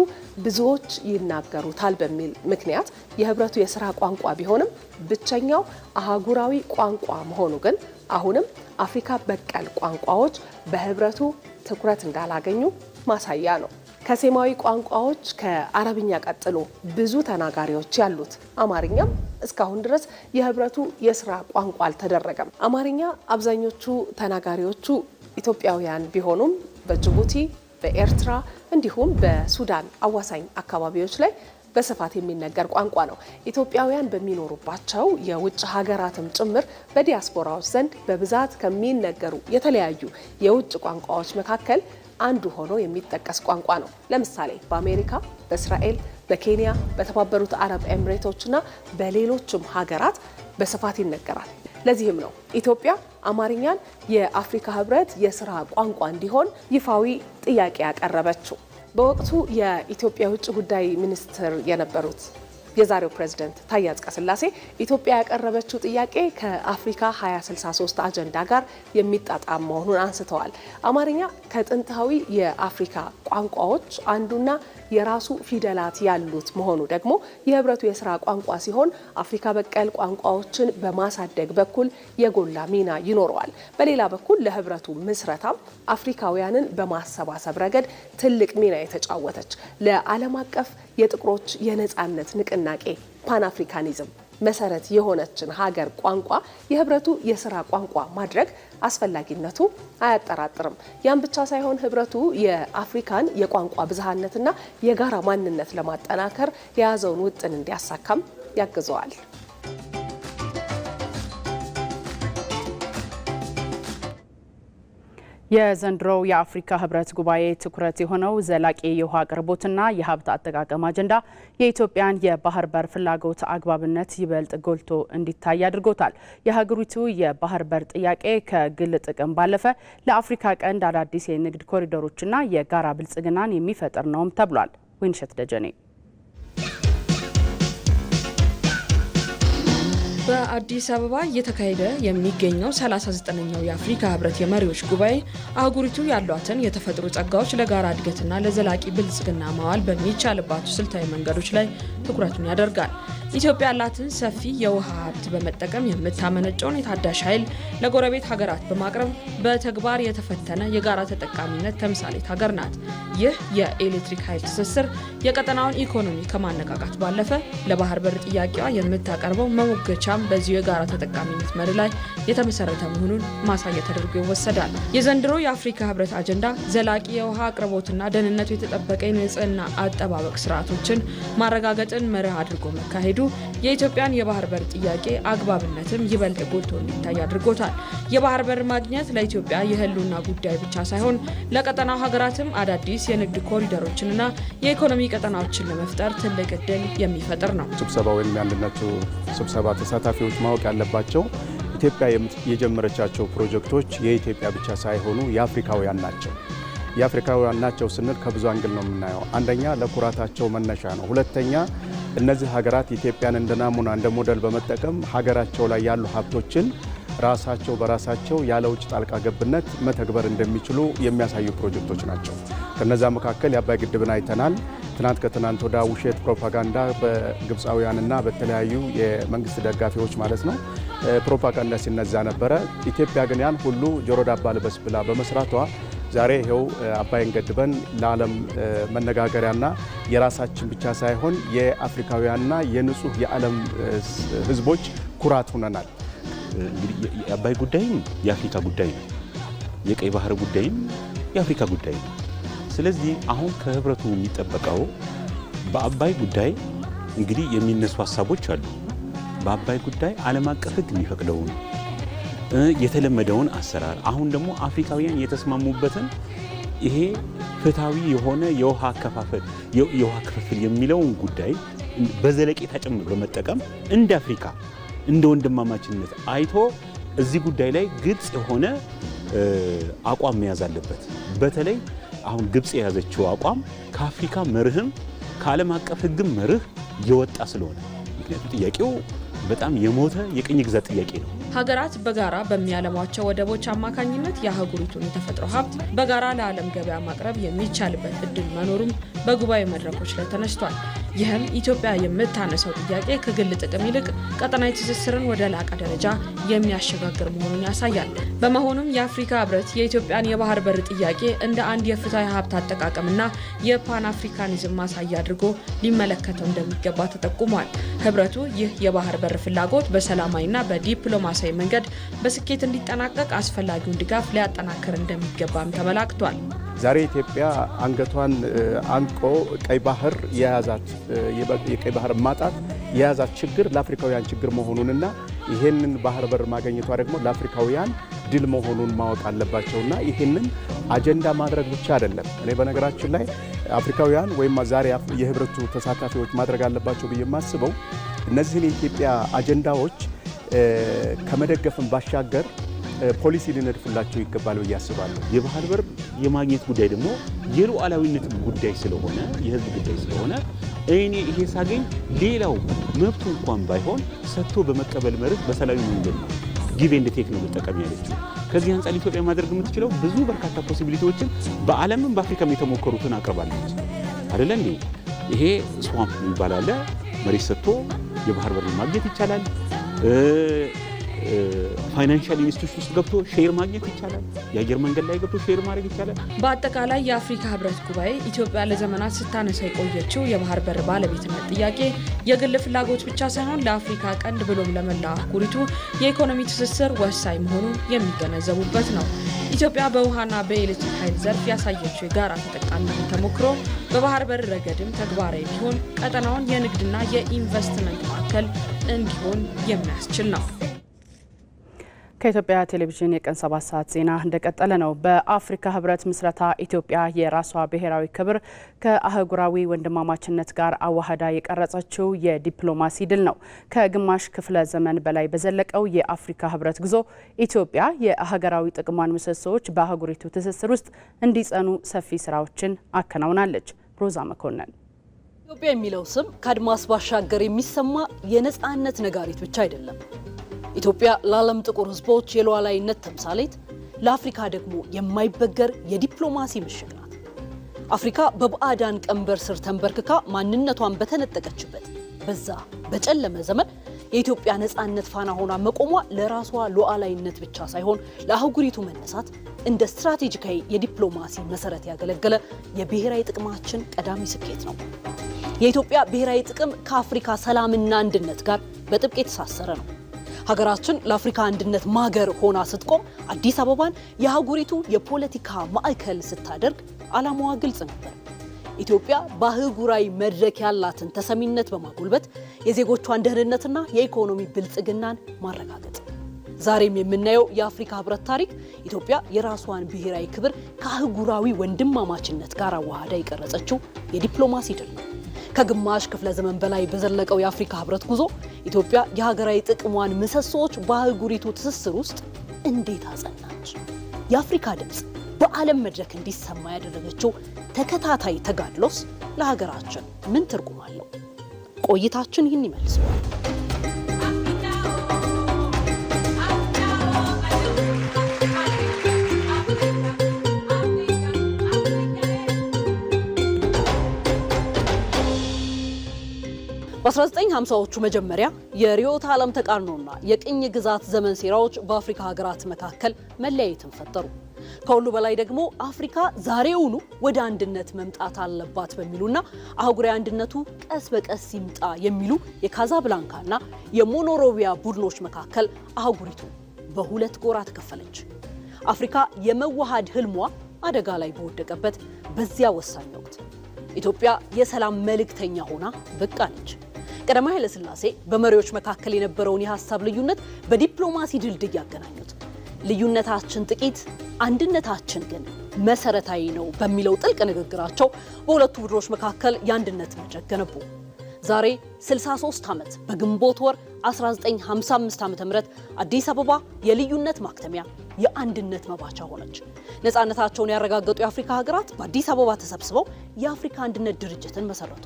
ብዙዎች ይናገሩታል በሚል ምክንያት የህብረቱ የስራ ቋንቋ ቢሆንም ብቸኛው አህጉራዊ ቋንቋ መሆኑ ግን አሁንም አፍሪካ በቀል ቋንቋዎች በህብረቱ ትኩረት እንዳላገኙ ማሳያ ነው። ከሴማዊ ቋንቋዎች ከአረብኛ ቀጥሎ ብዙ ተናጋሪዎች ያሉት አማርኛም እስካሁን ድረስ የህብረቱ የስራ ቋንቋ አልተደረገም። አማርኛ አብዛኞቹ ተናጋሪዎቹ ኢትዮጵያውያን ቢሆኑም በጅቡቲ፣ በኤርትራ እንዲሁም በሱዳን አዋሳኝ አካባቢዎች ላይ በስፋት የሚነገር ቋንቋ ነው። ኢትዮጵያውያን በሚኖሩባቸው የውጭ ሀገራትም ጭምር በዲያስፖራዎች ዘንድ በብዛት ከሚነገሩ የተለያዩ የውጭ ቋንቋዎች መካከል አንዱ ሆኖ የሚጠቀስ ቋንቋ ነው። ለምሳሌ በአሜሪካ፣ በእስራኤል፣ በኬንያ፣ በተባበሩት አረብ ኤምሬቶችና በሌሎችም ሀገራት በስፋት ይነገራል። ለዚህም ነው ኢትዮጵያ አማርኛን የአፍሪካ ህብረት የስራ ቋንቋ እንዲሆን ይፋዊ ጥያቄ ያቀረበችው። በወቅቱ የኢትዮጵያ ውጭ ጉዳይ ሚኒስትር የነበሩት የዛሬው ፕሬዝዳንት ታዬ አጽቀሥላሴ ኢትዮጵያ ያቀረበችው ጥያቄ ከአፍሪካ 2063 አጀንዳ ጋር የሚጣጣም መሆኑን አንስተዋል። አማርኛ ከጥንታዊ የአፍሪካ ቋንቋዎች አንዱና የራሱ ፊደላት ያሉት መሆኑ ደግሞ የህብረቱ የስራ ቋንቋ ሲሆን አፍሪካ በቀል ቋንቋዎችን በማሳደግ በኩል የጎላ ሚና ይኖረዋል። በሌላ በኩል ለህብረቱ ምስረታም አፍሪካውያንን በማሰባሰብ ረገድ ትልቅ ሚና የተጫወተች ለዓለም አቀፍ የጥቁሮች የነጻነት ንቅናቄ ፓን አፍሪካኒዝም መሰረት የሆነችን ሀገር ቋንቋ የህብረቱ የስራ ቋንቋ ማድረግ አስፈላጊነቱ አያጠራጥርም። ያን ብቻ ሳይሆን ህብረቱ የአፍሪካን የቋንቋ ብዝሃነትና የጋራ ማንነት ለማጠናከር የያዘውን ውጥን እንዲያሳካም ያግዘዋል። የዘንድሮው የአፍሪካ ህብረት ጉባኤ ትኩረት የሆነው ዘላቂ የውሃ አቅርቦትና የሀብት አጠቃቀም አጀንዳ የኢትዮጵያን የባህር በር ፍላጎት አግባብነት ይበልጥ ጎልቶ እንዲታይ አድርጎታል። የሀገሪቱ የባህር በር ጥያቄ ከግል ጥቅም ባለፈ ለአፍሪካ ቀንድ አዳዲስ የንግድ ኮሪዶሮችና የጋራ ብልጽግናን የሚፈጥር ነውም ተብሏል። ወይንሸት ደጀኔ በአዲስ አበባ እየተካሄደ የሚገኘው 39ኛው የአፍሪካ ህብረት የመሪዎች ጉባኤ አህጉሪቱ ያሏትን የተፈጥሮ ጸጋዎች ለጋራ እድገትና ለዘላቂ ብልጽግና ማዋል በሚቻልባቸው ስልታዊ መንገዶች ላይ ትኩረቱን ያደርጋል። ኢትዮጵያ ያላትን ሰፊ የውሃ ሀብት በመጠቀም የምታመነጨውን የታዳሽ ኃይል ለጎረቤት ሀገራት በማቅረብ በተግባር የተፈተነ የጋራ ተጠቃሚነት ተምሳሌት ሀገር ናት። ይህ የኤሌክትሪክ ኃይል ትስስር የቀጠናውን ኢኮኖሚ ከማነቃቃት ባለፈ ለባህር በር ጥያቄዋ የምታቀርበው መሞገቻም በዚሁ የጋራ ተጠቃሚነት መሪ ላይ የተመሰረተ መሆኑን ማሳያ ተደርጎ ይወሰዳል። የዘንድሮ የአፍሪካ ህብረት አጀንዳ ዘላቂ የውሃ አቅርቦትና ደህንነቱ የተጠበቀ የንጽህና አጠባበቅ ስርዓቶችን ማረጋገጥን መርህ አድርጎ መካሄዱ የኢትዮጵያን የባህር በር ጥያቄ አግባብነትም ይበልጥ ጎልቶ እንዲታይ አድርጎታል። የባህር በር ማግኘት ለኢትዮጵያ የህልውና ጉዳይ ብቻ ሳይሆን ለቀጠናው ሀገራትም አዳዲስ የንግድ ኮሪደሮችንና የኢኮኖሚ ቀጠናዎችን ለመፍጠር ትልቅ እድል የሚፈጥር ነው። ስብሰባው ወይም የአንድነቱ ስብሰባ ተሳታፊዎች ማወቅ ያለባቸው ኢትዮጵያ የጀመረቻቸው ፕሮጀክቶች የኢትዮጵያ ብቻ ሳይሆኑ የአፍሪካውያን ናቸው። የአፍሪካውያን ናቸው ስንል ከብዙ አንግል ነው የምናየው። አንደኛ ለኩራታቸው መነሻ ነው። ሁለተኛ እነዚህ ሀገራት ኢትዮጵያን እንደ ናሙና እንደ ሞዴል በመጠቀም ሀገራቸው ላይ ያሉ ሀብቶችን ራሳቸው በራሳቸው ያለ ውጭ ጣልቃ ገብነት መተግበር እንደሚችሉ የሚያሳዩ ፕሮጀክቶች ናቸው። ከነዛ መካከል የአባይ ግድብን አይተናል። ትናንት ከትናንት ወደ ውሸት ፕሮፓጋንዳ በግብፃውያንና በተለያዩ የመንግስት ደጋፊዎች ማለት ነው ፕሮፓጋንዳ ሲነዛ ነበረ። ኢትዮጵያ ግን ያን ሁሉ ጆሮ ዳባ ልበስ ብላ በመስራቷ ዛሬ ይኸው አባይን ገድበን ለዓለም መነጋገሪያና የራሳችን ብቻ ሳይሆን የአፍሪካውያንና የንጹህ የዓለም ህዝቦች ኩራት ሆነናል። እንግዲህ የአባይ ጉዳይም የአፍሪካ ጉዳይ ነው። የቀይ ባህር ጉዳይም የአፍሪካ ጉዳይ ነው። ስለዚህ አሁን ከህብረቱ የሚጠበቀው በአባይ ጉዳይ እንግዲህ የሚነሱ ሀሳቦች አሉ። በአባይ ጉዳይ ዓለም አቀፍ ህግ የሚፈቅደውን የተለመደውን አሰራር አሁን ደግሞ አፍሪካውያን የተስማሙበትን ይሄ ፍትሃዊ የሆነ የውሃ ክፍፍል የሚለውን ጉዳይ በዘለቄታ ጭምር በመጠቀም እንደ አፍሪካ እንደ ወንድማማችነት አይቶ እዚህ ጉዳይ ላይ ግልጽ የሆነ አቋም መያዝ አለበት። በተለይ አሁን ግብጽ የያዘችው አቋም ከአፍሪካ መርህም ከዓለም አቀፍ ህግም መርህ የወጣ ስለሆነ ምክንያቱም ጥያቄው በጣም የሞተ የቅኝ ግዛት ጥያቄ ነው። ሀገራት በጋራ በሚያለሟቸው ወደቦች አማካኝነት የአህጉሪቱን የተፈጥሮ ሀብት በጋራ ለዓለም ገበያ ማቅረብ የሚቻልበት እድል መኖሩም በጉባኤ መድረኮች ላይ ተነስቷል። ይህም ኢትዮጵያ የምታነሳው ጥያቄ ከግል ጥቅም ይልቅ ቀጠናዊ ትስስርን ወደ ላቀ ደረጃ የሚያሸጋግር መሆኑን ያሳያል። በመሆኑም የአፍሪካ ህብረት የኢትዮጵያን የባህር በር ጥያቄ እንደ አንድ የፍትሃዊ ሀብት አጠቃቀምና የፓን አፍሪካኒዝም ማሳያ አድርጎ ሊመለከተው እንደሚገባ ተጠቁሟል። ህብረቱ ይህ የባህር በር ፍላጎት በሰላማዊና በዲፕሎማሲያዊ መንገድ በስኬት እንዲጠናቀቅ አስፈላጊውን ድጋፍ ሊያጠናክር እንደሚገባም ተመላክቷል። ዛሬ ኢትዮጵያ አንገቷን አንቆ ቀይ ባህር የቀይ ባህር ማጣት የያዛት ችግር ለአፍሪካውያን ችግር መሆኑንና ይሄንን ባህር በር ማግኘቷ ደግሞ ለአፍሪካውያን ድል መሆኑን ማወቅ አለባቸውና ይሄንን አጀንዳ ማድረግ ብቻ አይደለም። እኔ በነገራችን ላይ አፍሪካውያን ወይም ዛሬ የህብረቱ ተሳታፊዎች ማድረግ አለባቸው ብዬ የማስበው እነዚህን የኢትዮጵያ አጀንዳዎች ከመደገፍን ባሻገር ፖሊሲ ሊነድፍላቸው ይገባል ብዬ አስባለሁ። የባህር በር የማግኘት ጉዳይ ደግሞ የሉዓላዊነት ጉዳይ ስለሆነ የህዝብ ጉዳይ ስለሆነ እኔ ይሄ ሳገኝ ሌላው መብቱ እንኳን ባይሆን ሰጥቶ በመቀበል መርህ በሰላማዊ መንገድ ነው ጊቭ ኤንድ ቴክ ነው መጠቀም ያለችው። ከዚህ አንጻር ኢትዮጵያ ማድረግ የምትችለው ብዙ በርካታ ፖሲቢሊቲዎችን በዓለምም በአፍሪካም የተሞከሩትን አቅርባለች አይደለ እንዴ? ይሄ ስዋምፕ ይባላል። መሬት ሰጥቶ የባህር በር ማግኘት ይቻላል። ፋይናንሻል ኢንስቲትዩሽን ውስጥ ገብቶ ሼር ማግኘት ይቻላል። የአየር መንገድ ላይ ገብቶ ሼር ማድረግ ይቻላል። በአጠቃላይ የአፍሪካ ህብረት ጉባኤ ኢትዮጵያ ለዘመናት ስታነሳ የቆየችው የባህር በር ባለቤትነት ጥያቄ የግል ፍላጎት ብቻ ሳይሆን ለአፍሪካ ቀንድ ብሎም ለመላ አህጉሪቱ የኢኮኖሚ ትስስር ወሳኝ መሆኑን የሚገነዘቡበት ነው። ኢትዮጵያ በውሃና በኤሌክትሪክ ኃይል ዘርፍ ያሳየችው የጋራ ተጠቃሚነት ተሞክሮ በባህር በር ረገድም ተግባራዊ ቢሆን ቀጠናውን የንግድና የኢንቨስትመንት ማዕከል እንዲሆን የሚያስችል ነው። ከኢትዮጵያ ቴሌቪዥን የቀን 7 ሰዓት ዜና እንደቀጠለ ነው። በአፍሪካ ህብረት ምስረታ ኢትዮጵያ የራሷ ብሔራዊ ክብር ከአህጉራዊ ወንድማማችነት ጋር አዋህዳ የቀረጸችው የዲፕሎማሲ ድል ነው። ከግማሽ ክፍለ ዘመን በላይ በዘለቀው የአፍሪካ ህብረት ጉዞ ኢትዮጵያ የሀገራዊ ጥቅሟን ምሰሶዎች በአህጉሪቱ ትስስር ውስጥ እንዲጸኑ ሰፊ ስራዎችን አከናውናለች። ሮዛ መኮንን። ኢትዮጵያ የሚለው ስም ከአድማስ ባሻገር የሚሰማ የነጻነት ነጋሪት ብቻ አይደለም። ኢትዮጵያ ለዓለም ጥቁር ህዝቦች የሉዓላዊነት ተምሳሌት፣ ለአፍሪካ ደግሞ የማይበገር የዲፕሎማሲ ምሽግ ናት። አፍሪካ በባዕዳን ቀንበር ስር ተንበርክካ ማንነቷን በተነጠቀችበት በዛ በጨለመ ዘመን የኢትዮጵያ ነጻነት ፋና ሆና መቆሟ ለራሷ ሉዓላዊነት ብቻ ሳይሆን ለአህጉሪቱ መነሳት እንደ ስትራቴጂካዊ የዲፕሎማሲ መሰረት ያገለገለ የብሔራዊ ጥቅማችን ቀዳሚ ስኬት ነው። የኢትዮጵያ ብሔራዊ ጥቅም ከአፍሪካ ሰላምና አንድነት ጋር በጥብቅ የተሳሰረ ነው። ሀገራችን ለአፍሪካ አንድነት ማገር ሆና ስትቆም አዲስ አበባን የአህጉሪቱ የፖለቲካ ማዕከል ስታደርግ ዓላማዋ ግልጽ ነበር። ኢትዮጵያ በአህጉራዊ መድረክ ያላትን ተሰሚነት በማጎልበት የዜጎቿን ደህንነትና የኢኮኖሚ ብልጽግናን ማረጋገጥ። ዛሬም የምናየው የአፍሪካ ህብረት ታሪክ ኢትዮጵያ የራሷን ብሔራዊ ክብር ከአህጉራዊ ወንድማማችነት ጋር አዋህዳ የቀረጸችው የዲፕሎማሲ ድል ነው። ከግማሽ ክፍለ ዘመን በላይ በዘለቀው የአፍሪካ ህብረት ጉዞ ኢትዮጵያ የሀገራዊ ጥቅሟን ምሰሶዎች በአህጉሪቱ ትስስር ውስጥ እንዴት አጸናች? የአፍሪካ ድምፅ በዓለም መድረክ እንዲሰማ ያደረገችው ተከታታይ ተጋድሎስ ለሀገራችን ምን ትርጉም አለው? ቆይታችን ይህን ይመልሰዋል። በ1950ዎቹ መጀመሪያ የርዕዮተ ዓለም ተቃርኖና የቅኝ ግዛት ዘመን ሴራዎች በአፍሪካ ሀገራት መካከል መለያየትን ፈጠሩ። ከሁሉ በላይ ደግሞ አፍሪካ ዛሬውኑ ወደ አንድነት መምጣት አለባት በሚሉና አህጉራዊ አንድነቱ ቀስ በቀስ ይምጣ የሚሉ የካዛብላንካና የሞኖሮቪያ ቡድኖች መካከል አህጉሪቱ በሁለት ጎራ ተከፈለች። አፍሪካ የመዋሃድ ህልሟ አደጋ ላይ በወደቀበት በዚያ ወሳኝ ወቅት ኢትዮጵያ የሰላም መልእክተኛ ሆና ብቅ አለች። ቀዳማዊ ኃይለ ሥላሴ በመሪዎች መካከል የነበረውን የሐሳብ ልዩነት በዲፕሎማሲ ድልድይ ያገናኙት። ልዩነታችን ጥቂት፣ አንድነታችን ግን መሰረታዊ ነው በሚለው ጥልቅ ንግግራቸው በሁለቱ ቡድኖች መካከል የአንድነት መድረክ ገነቡ። ዛሬ 63 ዓመት በግንቦት ወር 1955 ዓ.ም አዲስ አበባ የልዩነት ማክተሚያ የአንድነት መባቻ ሆነች። ነፃነታቸውን ያረጋገጡ የአፍሪካ ሀገራት በአዲስ አበባ ተሰብስበው የአፍሪካ አንድነት ድርጅትን መሰረቱ።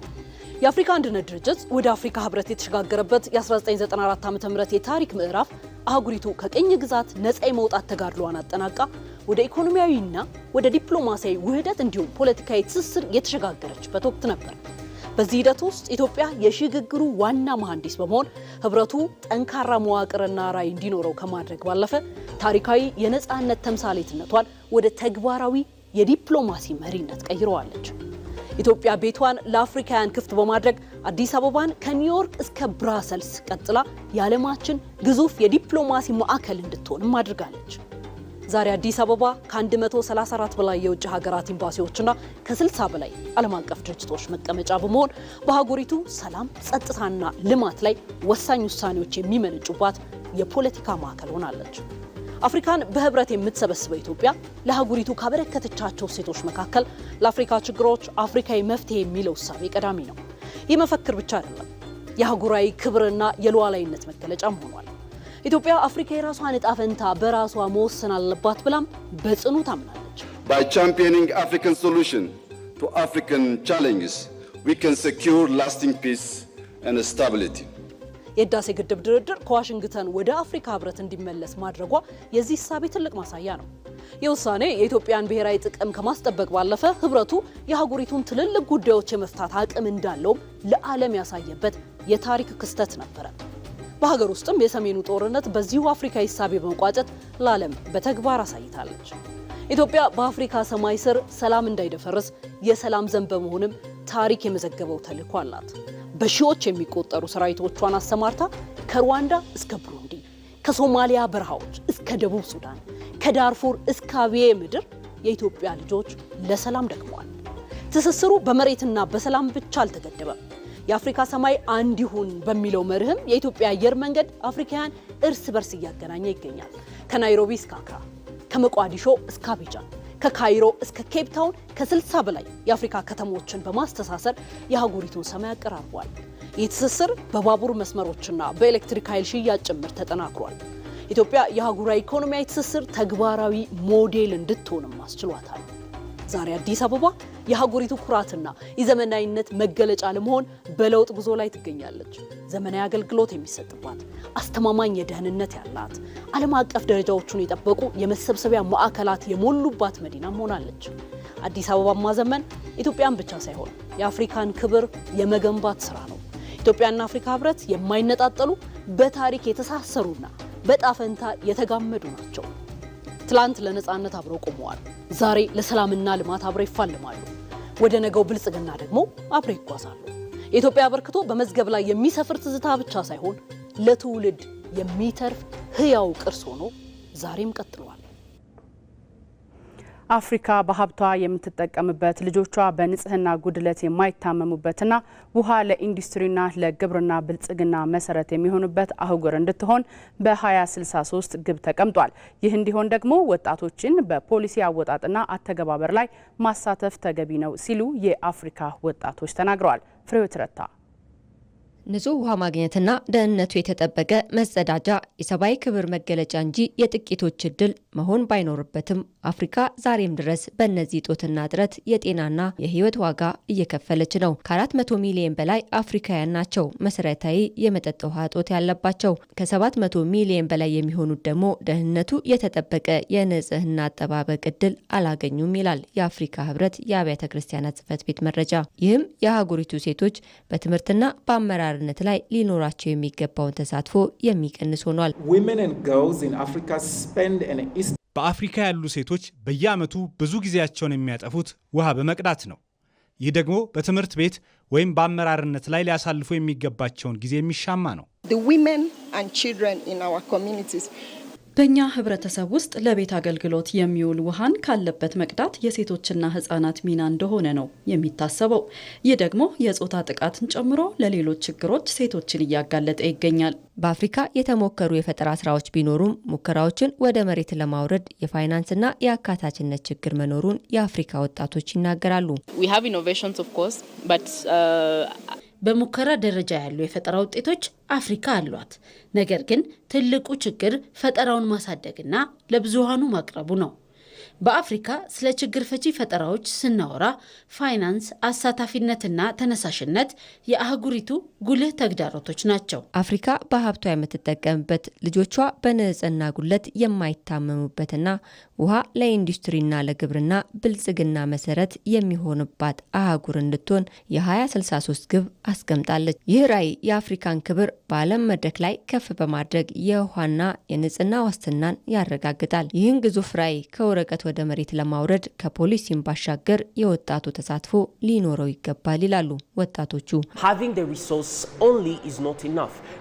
የአፍሪካ አንድነት ድርጅት ወደ አፍሪካ ህብረት የተሸጋገረበት የ1994 ዓ.ም የታሪክ ምዕራፍ አህጉሪቱ ከቅኝ ግዛት ነፃ የመውጣት ተጋድሎዋን አጠናቃ ወደ ኢኮኖሚያዊና ወደ ዲፕሎማሲያዊ ውህደት እንዲሁም ፖለቲካዊ ትስስር የተሸጋገረችበት ወቅት ነበር። በዚህ ሂደት ውስጥ ኢትዮጵያ የሽግግሩ ዋና መሐንዲስ በመሆን ህብረቱ ጠንካራ መዋቅርና ራዕይ እንዲኖረው ከማድረግ ባለፈ ታሪካዊ የነፃነት ተምሳሌትነቷን ወደ ተግባራዊ የዲፕሎማሲ መሪነት ቀይረዋለች። ኢትዮጵያ ቤቷን ለአፍሪካውያን ክፍት በማድረግ አዲስ አበባን ከኒውዮርክ እስከ ብራሰልስ ቀጥላ የዓለማችን ግዙፍ የዲፕሎማሲ ማዕከል እንድትሆንም አድርጋለች። ዛሬ አዲስ አበባ ከ134 በላይ የውጭ ሀገራት ኤምባሲዎችና ከ60 በላይ ዓለም አቀፍ ድርጅቶች መቀመጫ በመሆን በአህጉሪቱ ሰላም፣ ጸጥታና ልማት ላይ ወሳኝ ውሳኔዎች የሚመነጩባት የፖለቲካ ማዕከል ሆናለች። አፍሪካን በህብረት የምትሰበስበው ኢትዮጵያ ለአህጉሪቱ ካበረከተቻቸው እሴቶች መካከል ለአፍሪካ ችግሮች አፍሪካዊ መፍትሄ የሚለው እሳቤ ቀዳሚ ነው። ይህ መፈክር ብቻ አይደለም፣ የአህጉራዊ ክብርና የሉዓላዊነት መገለጫም ሆኗል። ኢትዮጵያ አፍሪካ የራሷን ዕጣ ፈንታ በራሷ መወሰን አለባት ብላም በጽኑ ታምናለች። By championing African solution to African challenges, we can secure lasting peace and stability. የህዳሴ ግድብ ድርድር ከዋሽንግተን ወደ አፍሪካ ህብረት እንዲመለስ ማድረጓ የዚህ ሂሳብ ትልቅ ማሳያ ነው። የውሳኔ የኢትዮጵያን ብሔራዊ ጥቅም ከማስጠበቅ ባለፈ ህብረቱ የሀገሪቱን ትልልቅ ጉዳዮች የመፍታት አቅም እንዳለው ለዓለም ያሳየበት የታሪክ ክስተት ነበር። በሀገር ውስጥም የሰሜኑ ጦርነት በዚሁ አፍሪካ ሂሳብ በመቋጨት ለዓለም በተግባር አሳይታለች። ኢትዮጵያ በአፍሪካ ሰማይ ስር ሰላም እንዳይደፈርስ የሰላም ዘንብ በመሆንም ታሪክ የመዘገበው ተልዕኮ አላት። በሺዎች የሚቆጠሩ ሰራዊቶቿን አሰማርታ ከሩዋንዳ እስከ ብሩንዲ፣ ከሶማሊያ በረሃዎች እስከ ደቡብ ሱዳን፣ ከዳርፉር እስከ አብዬ ምድር የኢትዮጵያ ልጆች ለሰላም ደክመዋል። ትስስሩ በመሬትና በሰላም ብቻ አልተገደበም። የአፍሪካ ሰማይ አንድ ይሁን በሚለው መርህም የኢትዮጵያ አየር መንገድ አፍሪካውያን እርስ በርስ እያገናኘ ይገኛል። ከናይሮቢ እስከ አክራ፣ ከሞቃዲሾ እስከ አቢጃን፣ ከካይሮ እስከ ኬፕ ታውን ከ60 በላይ የአፍሪካ ከተሞችን በማስተሳሰር የሀገሪቱን ሰማይ አቀራርቧል። ይህ ትስስር በባቡር መስመሮችና በኤሌክትሪክ ኃይል ሽያጭ ጭምር ተጠናክሯል። ኢትዮጵያ የሀገራዊ ኢኮኖሚያዊ ትስስር ተግባራዊ ሞዴል እንድትሆንም አስችሏታል። ዛሬ አዲስ አበባ የሀገሪቱ ኩራትና የዘመናዊነት መገለጫ ለመሆን በለውጥ ጉዞ ላይ ትገኛለች። ዘመናዊ አገልግሎት የሚሰጥባት፣ አስተማማኝ የደህንነት ያላት፣ ዓለም አቀፍ ደረጃዎቹን የጠበቁ የመሰብሰቢያ ማዕከላት የሞሉባት መዲናም ሆናለች። አዲስ አበባ ማዘመን ኢትዮጵያን ብቻ ሳይሆን የአፍሪካን ክብር የመገንባት ስራ ነው። ኢትዮጵያና አፍሪካ ህብረት የማይነጣጠሉ በታሪክ የተሳሰሩና በጣፈንታ የተጋመዱ ናቸው። ትላንት ለነጻነት አብረው ቆመዋል። ዛሬ ለሰላምና ልማት አብረው ይፋለማሉ። ወደ ነገው ብልጽግና ደግሞ አብረው ይጓዛሉ። የኢትዮጵያ አበርክቶ በመዝገብ ላይ የሚሰፍር ትዝታ ብቻ ሳይሆን ለትውልድ የሚተርፍ ህያው ቅርስ ሆኖ ዛሬም ቀጥሏል። አፍሪካ በሀብቷ የምትጠቀምበት ልጆቿ በንጽህና ጉድለት የማይታመሙበትና ውሃ ለኢንዱስትሪና ለግብርና ብልጽግና መሰረት የሚሆንበት አህጉር እንድትሆን በ2063 ግብ ተቀምጧል። ይህ እንዲሆን ደግሞ ወጣቶችን በፖሊሲ አወጣጥና አተገባበር ላይ ማሳተፍ ተገቢ ነው ሲሉ የአፍሪካ ወጣቶች ተናግረዋል። ፍሬህይወት ረታ ንጹህ ውሃ ማግኘትና ደህንነቱ የተጠበቀ መጸዳጃ የሰብአዊ ክብር መገለጫ እንጂ የጥቂቶች እድል መሆን ባይኖርበትም አፍሪካ ዛሬም ድረስ በእነዚህ ጦትና ጥረት የጤናና የህይወት ዋጋ እየከፈለች ነው። ከ400 ሚሊዮን በላይ አፍሪካውያን ናቸው መሰረታዊ የመጠጥ ውሃ እጦት ያለባቸው። ከ700 ሚሊዮን በላይ የሚሆኑት ደግሞ ደህንነቱ የተጠበቀ የንጽህና አጠባበቅ እድል አላገኙም ይላል የአፍሪካ ህብረት የአብያተ ክርስቲያናት ጽሕፈት ቤት መረጃ። ይህም የአህጉሪቱ ሴቶች በትምህርትና በአመራር ነት ላይ ሊኖራቸው የሚገባውን ተሳትፎ የሚቀንስ ሆኗል። በአፍሪካ ያሉ ሴቶች በየዓመቱ ብዙ ጊዜያቸውን የሚያጠፉት ውሃ በመቅዳት ነው። ይህ ደግሞ በትምህርት ቤት ወይም በአመራርነት ላይ ሊያሳልፉ የሚገባቸውን ጊዜ የሚሻማ ነው። በእኛ ህብረተሰብ ውስጥ ለቤት አገልግሎት የሚውል ውሃን ካለበት መቅዳት የሴቶችና ህጻናት ሚና እንደሆነ ነው የሚታሰበው። ይህ ደግሞ የጾታ ጥቃትን ጨምሮ ለሌሎች ችግሮች ሴቶችን እያጋለጠ ይገኛል። በአፍሪካ የተሞከሩ የፈጠራ ስራዎች ቢኖሩም ሙከራዎችን ወደ መሬት ለማውረድ የፋይናንስና የአካታችነት ችግር መኖሩን የአፍሪካ ወጣቶች ይናገራሉ። በሙከራ ደረጃ ያሉ የፈጠራ ውጤቶች አፍሪካ አሏት። ነገር ግን ትልቁ ችግር ፈጠራውን ማሳደግና ለብዙሃኑ ማቅረቡ ነው። በአፍሪካ ስለ ችግር ፈቺ ፈጠራዎች ስናወራ ፋይናንስ፣ አሳታፊነትና ተነሳሽነት የአህጉሪቱ ጉልህ ተግዳሮቶች ናቸው። አፍሪካ በሀብቷ የምትጠቀምበት ልጆቿ በንጽህና ጉድለት የማይታመሙበትና ውሃ ለኢንዱስትሪና ለግብርና ብልጽግና መሰረት የሚሆንባት አህጉር እንድትሆን የ2063 ግብ አስቀምጣለች። ይህ ራዕይ የአፍሪካን ክብር በዓለም መድረክ ላይ ከፍ በማድረግ የውሃና የንጽህና ዋስትናን ያረጋግጣል። ይህን ግዙፍ ራዕይ ከወረቀት ወደ መሬት ለማውረድ ከፖሊሲም ባሻገር የወጣቱ ተሳትፎ ሊኖረው ይገባል ይላሉ ወጣቶቹ።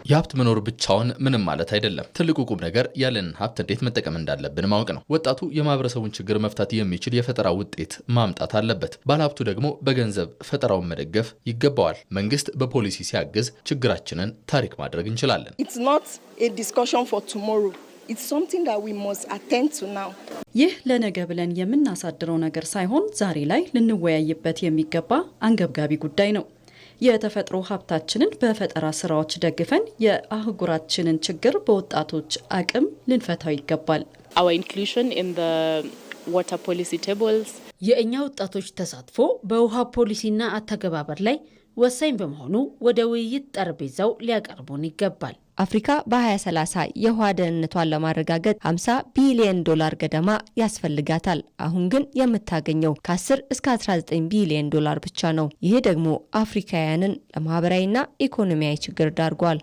የሀብት መኖር ብቻውን ምንም ማለት አይደለም። ትልቁ ቁም ነገር ያለንን ሀብት እንዴት መጠቀም እንዳለብን ማወቅ ነው። ወጣቱ የማህበረሰቡን ችግር መፍታት የሚችል የፈጠራ ውጤት ማምጣት አለበት። ባለሀብቱ ደግሞ በገንዘብ ፈጠራውን መደገፍ ይገባዋል። መንግስት በፖሊሲ ሲያግዝ ችግራችንን ታሪክ ማድረግ እንችላለን። ይህ ለነገ ብለን የምናሳድረው ነገር ሳይሆን ዛሬ ላይ ልንወያይበት የሚገባ አንገብጋቢ ጉዳይ ነው። የተፈጥሮ ሀብታችንን በፈጠራ ስራዎች ደግፈን የአህጉራችንን ችግር በወጣቶች አቅም ልንፈታው ይገባል። Our inclusion in the water policy tables የእኛ ወጣቶች ተሳትፎ በውሃ ፖሊሲና አተገባበር ላይ ወሳኝ በመሆኑ ወደ ውይይት ጠረጴዛው ሊያቀርቡን ይገባል። አፍሪካ በ2030 የውሃ ደህንነቷን ለማረጋገጥ $50 ቢሊዮን ገደማ ያስፈልጋታል። አሁን ግን የምታገኘው ከ10 እስከ $19 ቢሊዮን ብቻ ነው። ይሄ ደግሞ አፍሪካውያንን ለማህበራዊና ኢኮኖሚያዊ ችግር ዳርጓል።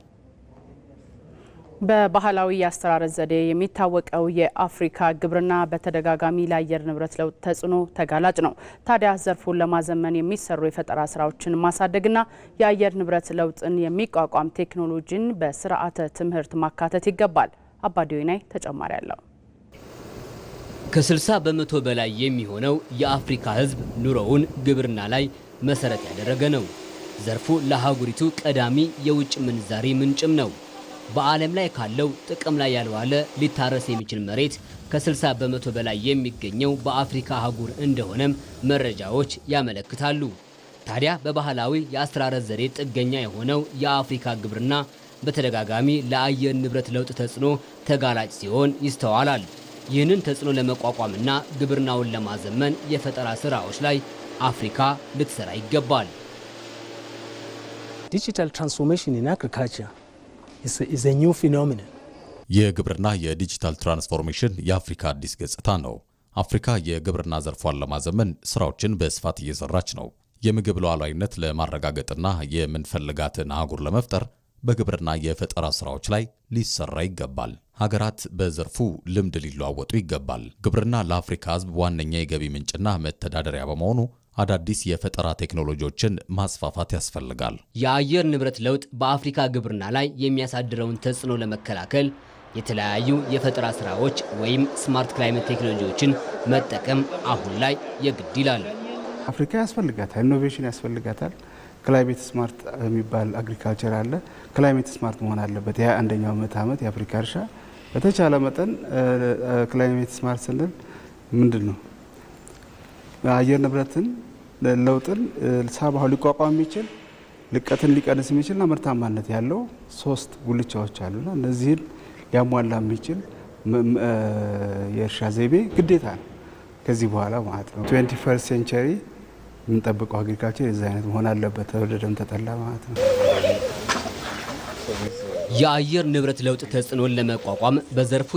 በባህላዊ የአስተራረስ ዘዴ የሚታወቀው የአፍሪካ ግብርና በተደጋጋሚ ለአየር ንብረት ለውጥ ተጽዕኖ ተጋላጭ ነው። ታዲያ ዘርፉን ለማዘመን የሚሰሩ የፈጠራ ስራዎችን ማሳደግና የአየር ንብረት ለውጥን የሚቋቋም ቴክኖሎጂን በስርዓተ ትምህርት ማካተት ይገባል። አባዲዮናይ ተጨማሪ አለው። ከ60 በመቶ በላይ የሚሆነው የአፍሪካ ሕዝብ ኑሮውን ግብርና ላይ መሰረት ያደረገ ነው። ዘርፉ ለአህጉሪቱ ቀዳሚ የውጭ ምንዛሪ ምንጭም ነው። በዓለም ላይ ካለው ጥቅም ላይ ያልዋለ ሊታረስ የሚችል መሬት ከ60 በመቶ በላይ የሚገኘው በአፍሪካ አህጉር እንደሆነም መረጃዎች ያመለክታሉ። ታዲያ በባህላዊ የአስተራረስ ዘዴ ጥገኛ የሆነው የአፍሪካ ግብርና በተደጋጋሚ ለአየር ንብረት ለውጥ ተጽዕኖ ተጋላጭ ሲሆን ይስተዋላል። ይህንን ተጽዕኖ ለመቋቋምና ግብርናውን ለማዘመን የፈጠራ ስራዎች ላይ አፍሪካ ልትሰራ ይገባል። ዲጂታል ትራንስፎርሜሽን ኢን አግሪካልቸር is a new phenomenon. የግብርና የዲጂታል ትራንስፎርሜሽን የአፍሪካ አዲስ ገጽታ ነው። አፍሪካ የግብርና ዘርፏን ለማዘመን ስራዎችን በስፋት እየሰራች ነው። የምግብ ሉዓላዊነት ለማረጋገጥና የምንፈልጋትን አህጉር ለመፍጠር በግብርና የፈጠራ ስራዎች ላይ ሊሰራ ይገባል። ሀገራት በዘርፉ ልምድ ሊለዋወጡ ይገባል። ግብርና ለአፍሪካ ሕዝብ ዋነኛ የገቢ ምንጭና መተዳደሪያ በመሆኑ አዳዲስ የፈጠራ ቴክኖሎጂዎችን ማስፋፋት ያስፈልጋል። የአየር ንብረት ለውጥ በአፍሪካ ግብርና ላይ የሚያሳድረውን ተጽዕኖ ለመከላከል የተለያዩ የፈጠራ ስራዎች ወይም ስማርት ክላይሜት ቴክኖሎጂዎችን መጠቀም አሁን ላይ የግድ ይላል። አፍሪካ ያስፈልጋታል፣ ኢኖቬሽን ያስፈልጋታል። ክላይሜት ስማርት የሚባል አግሪካልቸር አለ። ክላይሜት ስማርት መሆን አለበት። የ21ኛው ምዕተ ዓመት የአፍሪካ እርሻ በተቻለ መጠን ክላይሜት ስማርት ስንል ምንድን ነው? አየር ንብረትን ለውጥን ሳባው ሊቋቋም የሚችል ልቀትን ሊቀንስ የሚችልና ምርታማነት ያለው 3 ጉልቻዎች አሉና እነዚህን ሊያሟላ የሚችል የእርሻ ዘይቤ ግዴታ ነው ከዚህ በኋላ ማለት ነው። 21st ሴንቸሪ የምንጠብቀው አግሪካልቸር የዚህ አይነት መሆን አለበት፣ ተወደደም ተጠላ ማለት ነው። የአየር ንብረት ለውጥ ተጽዕኖን ለመቋቋም በዘርፉ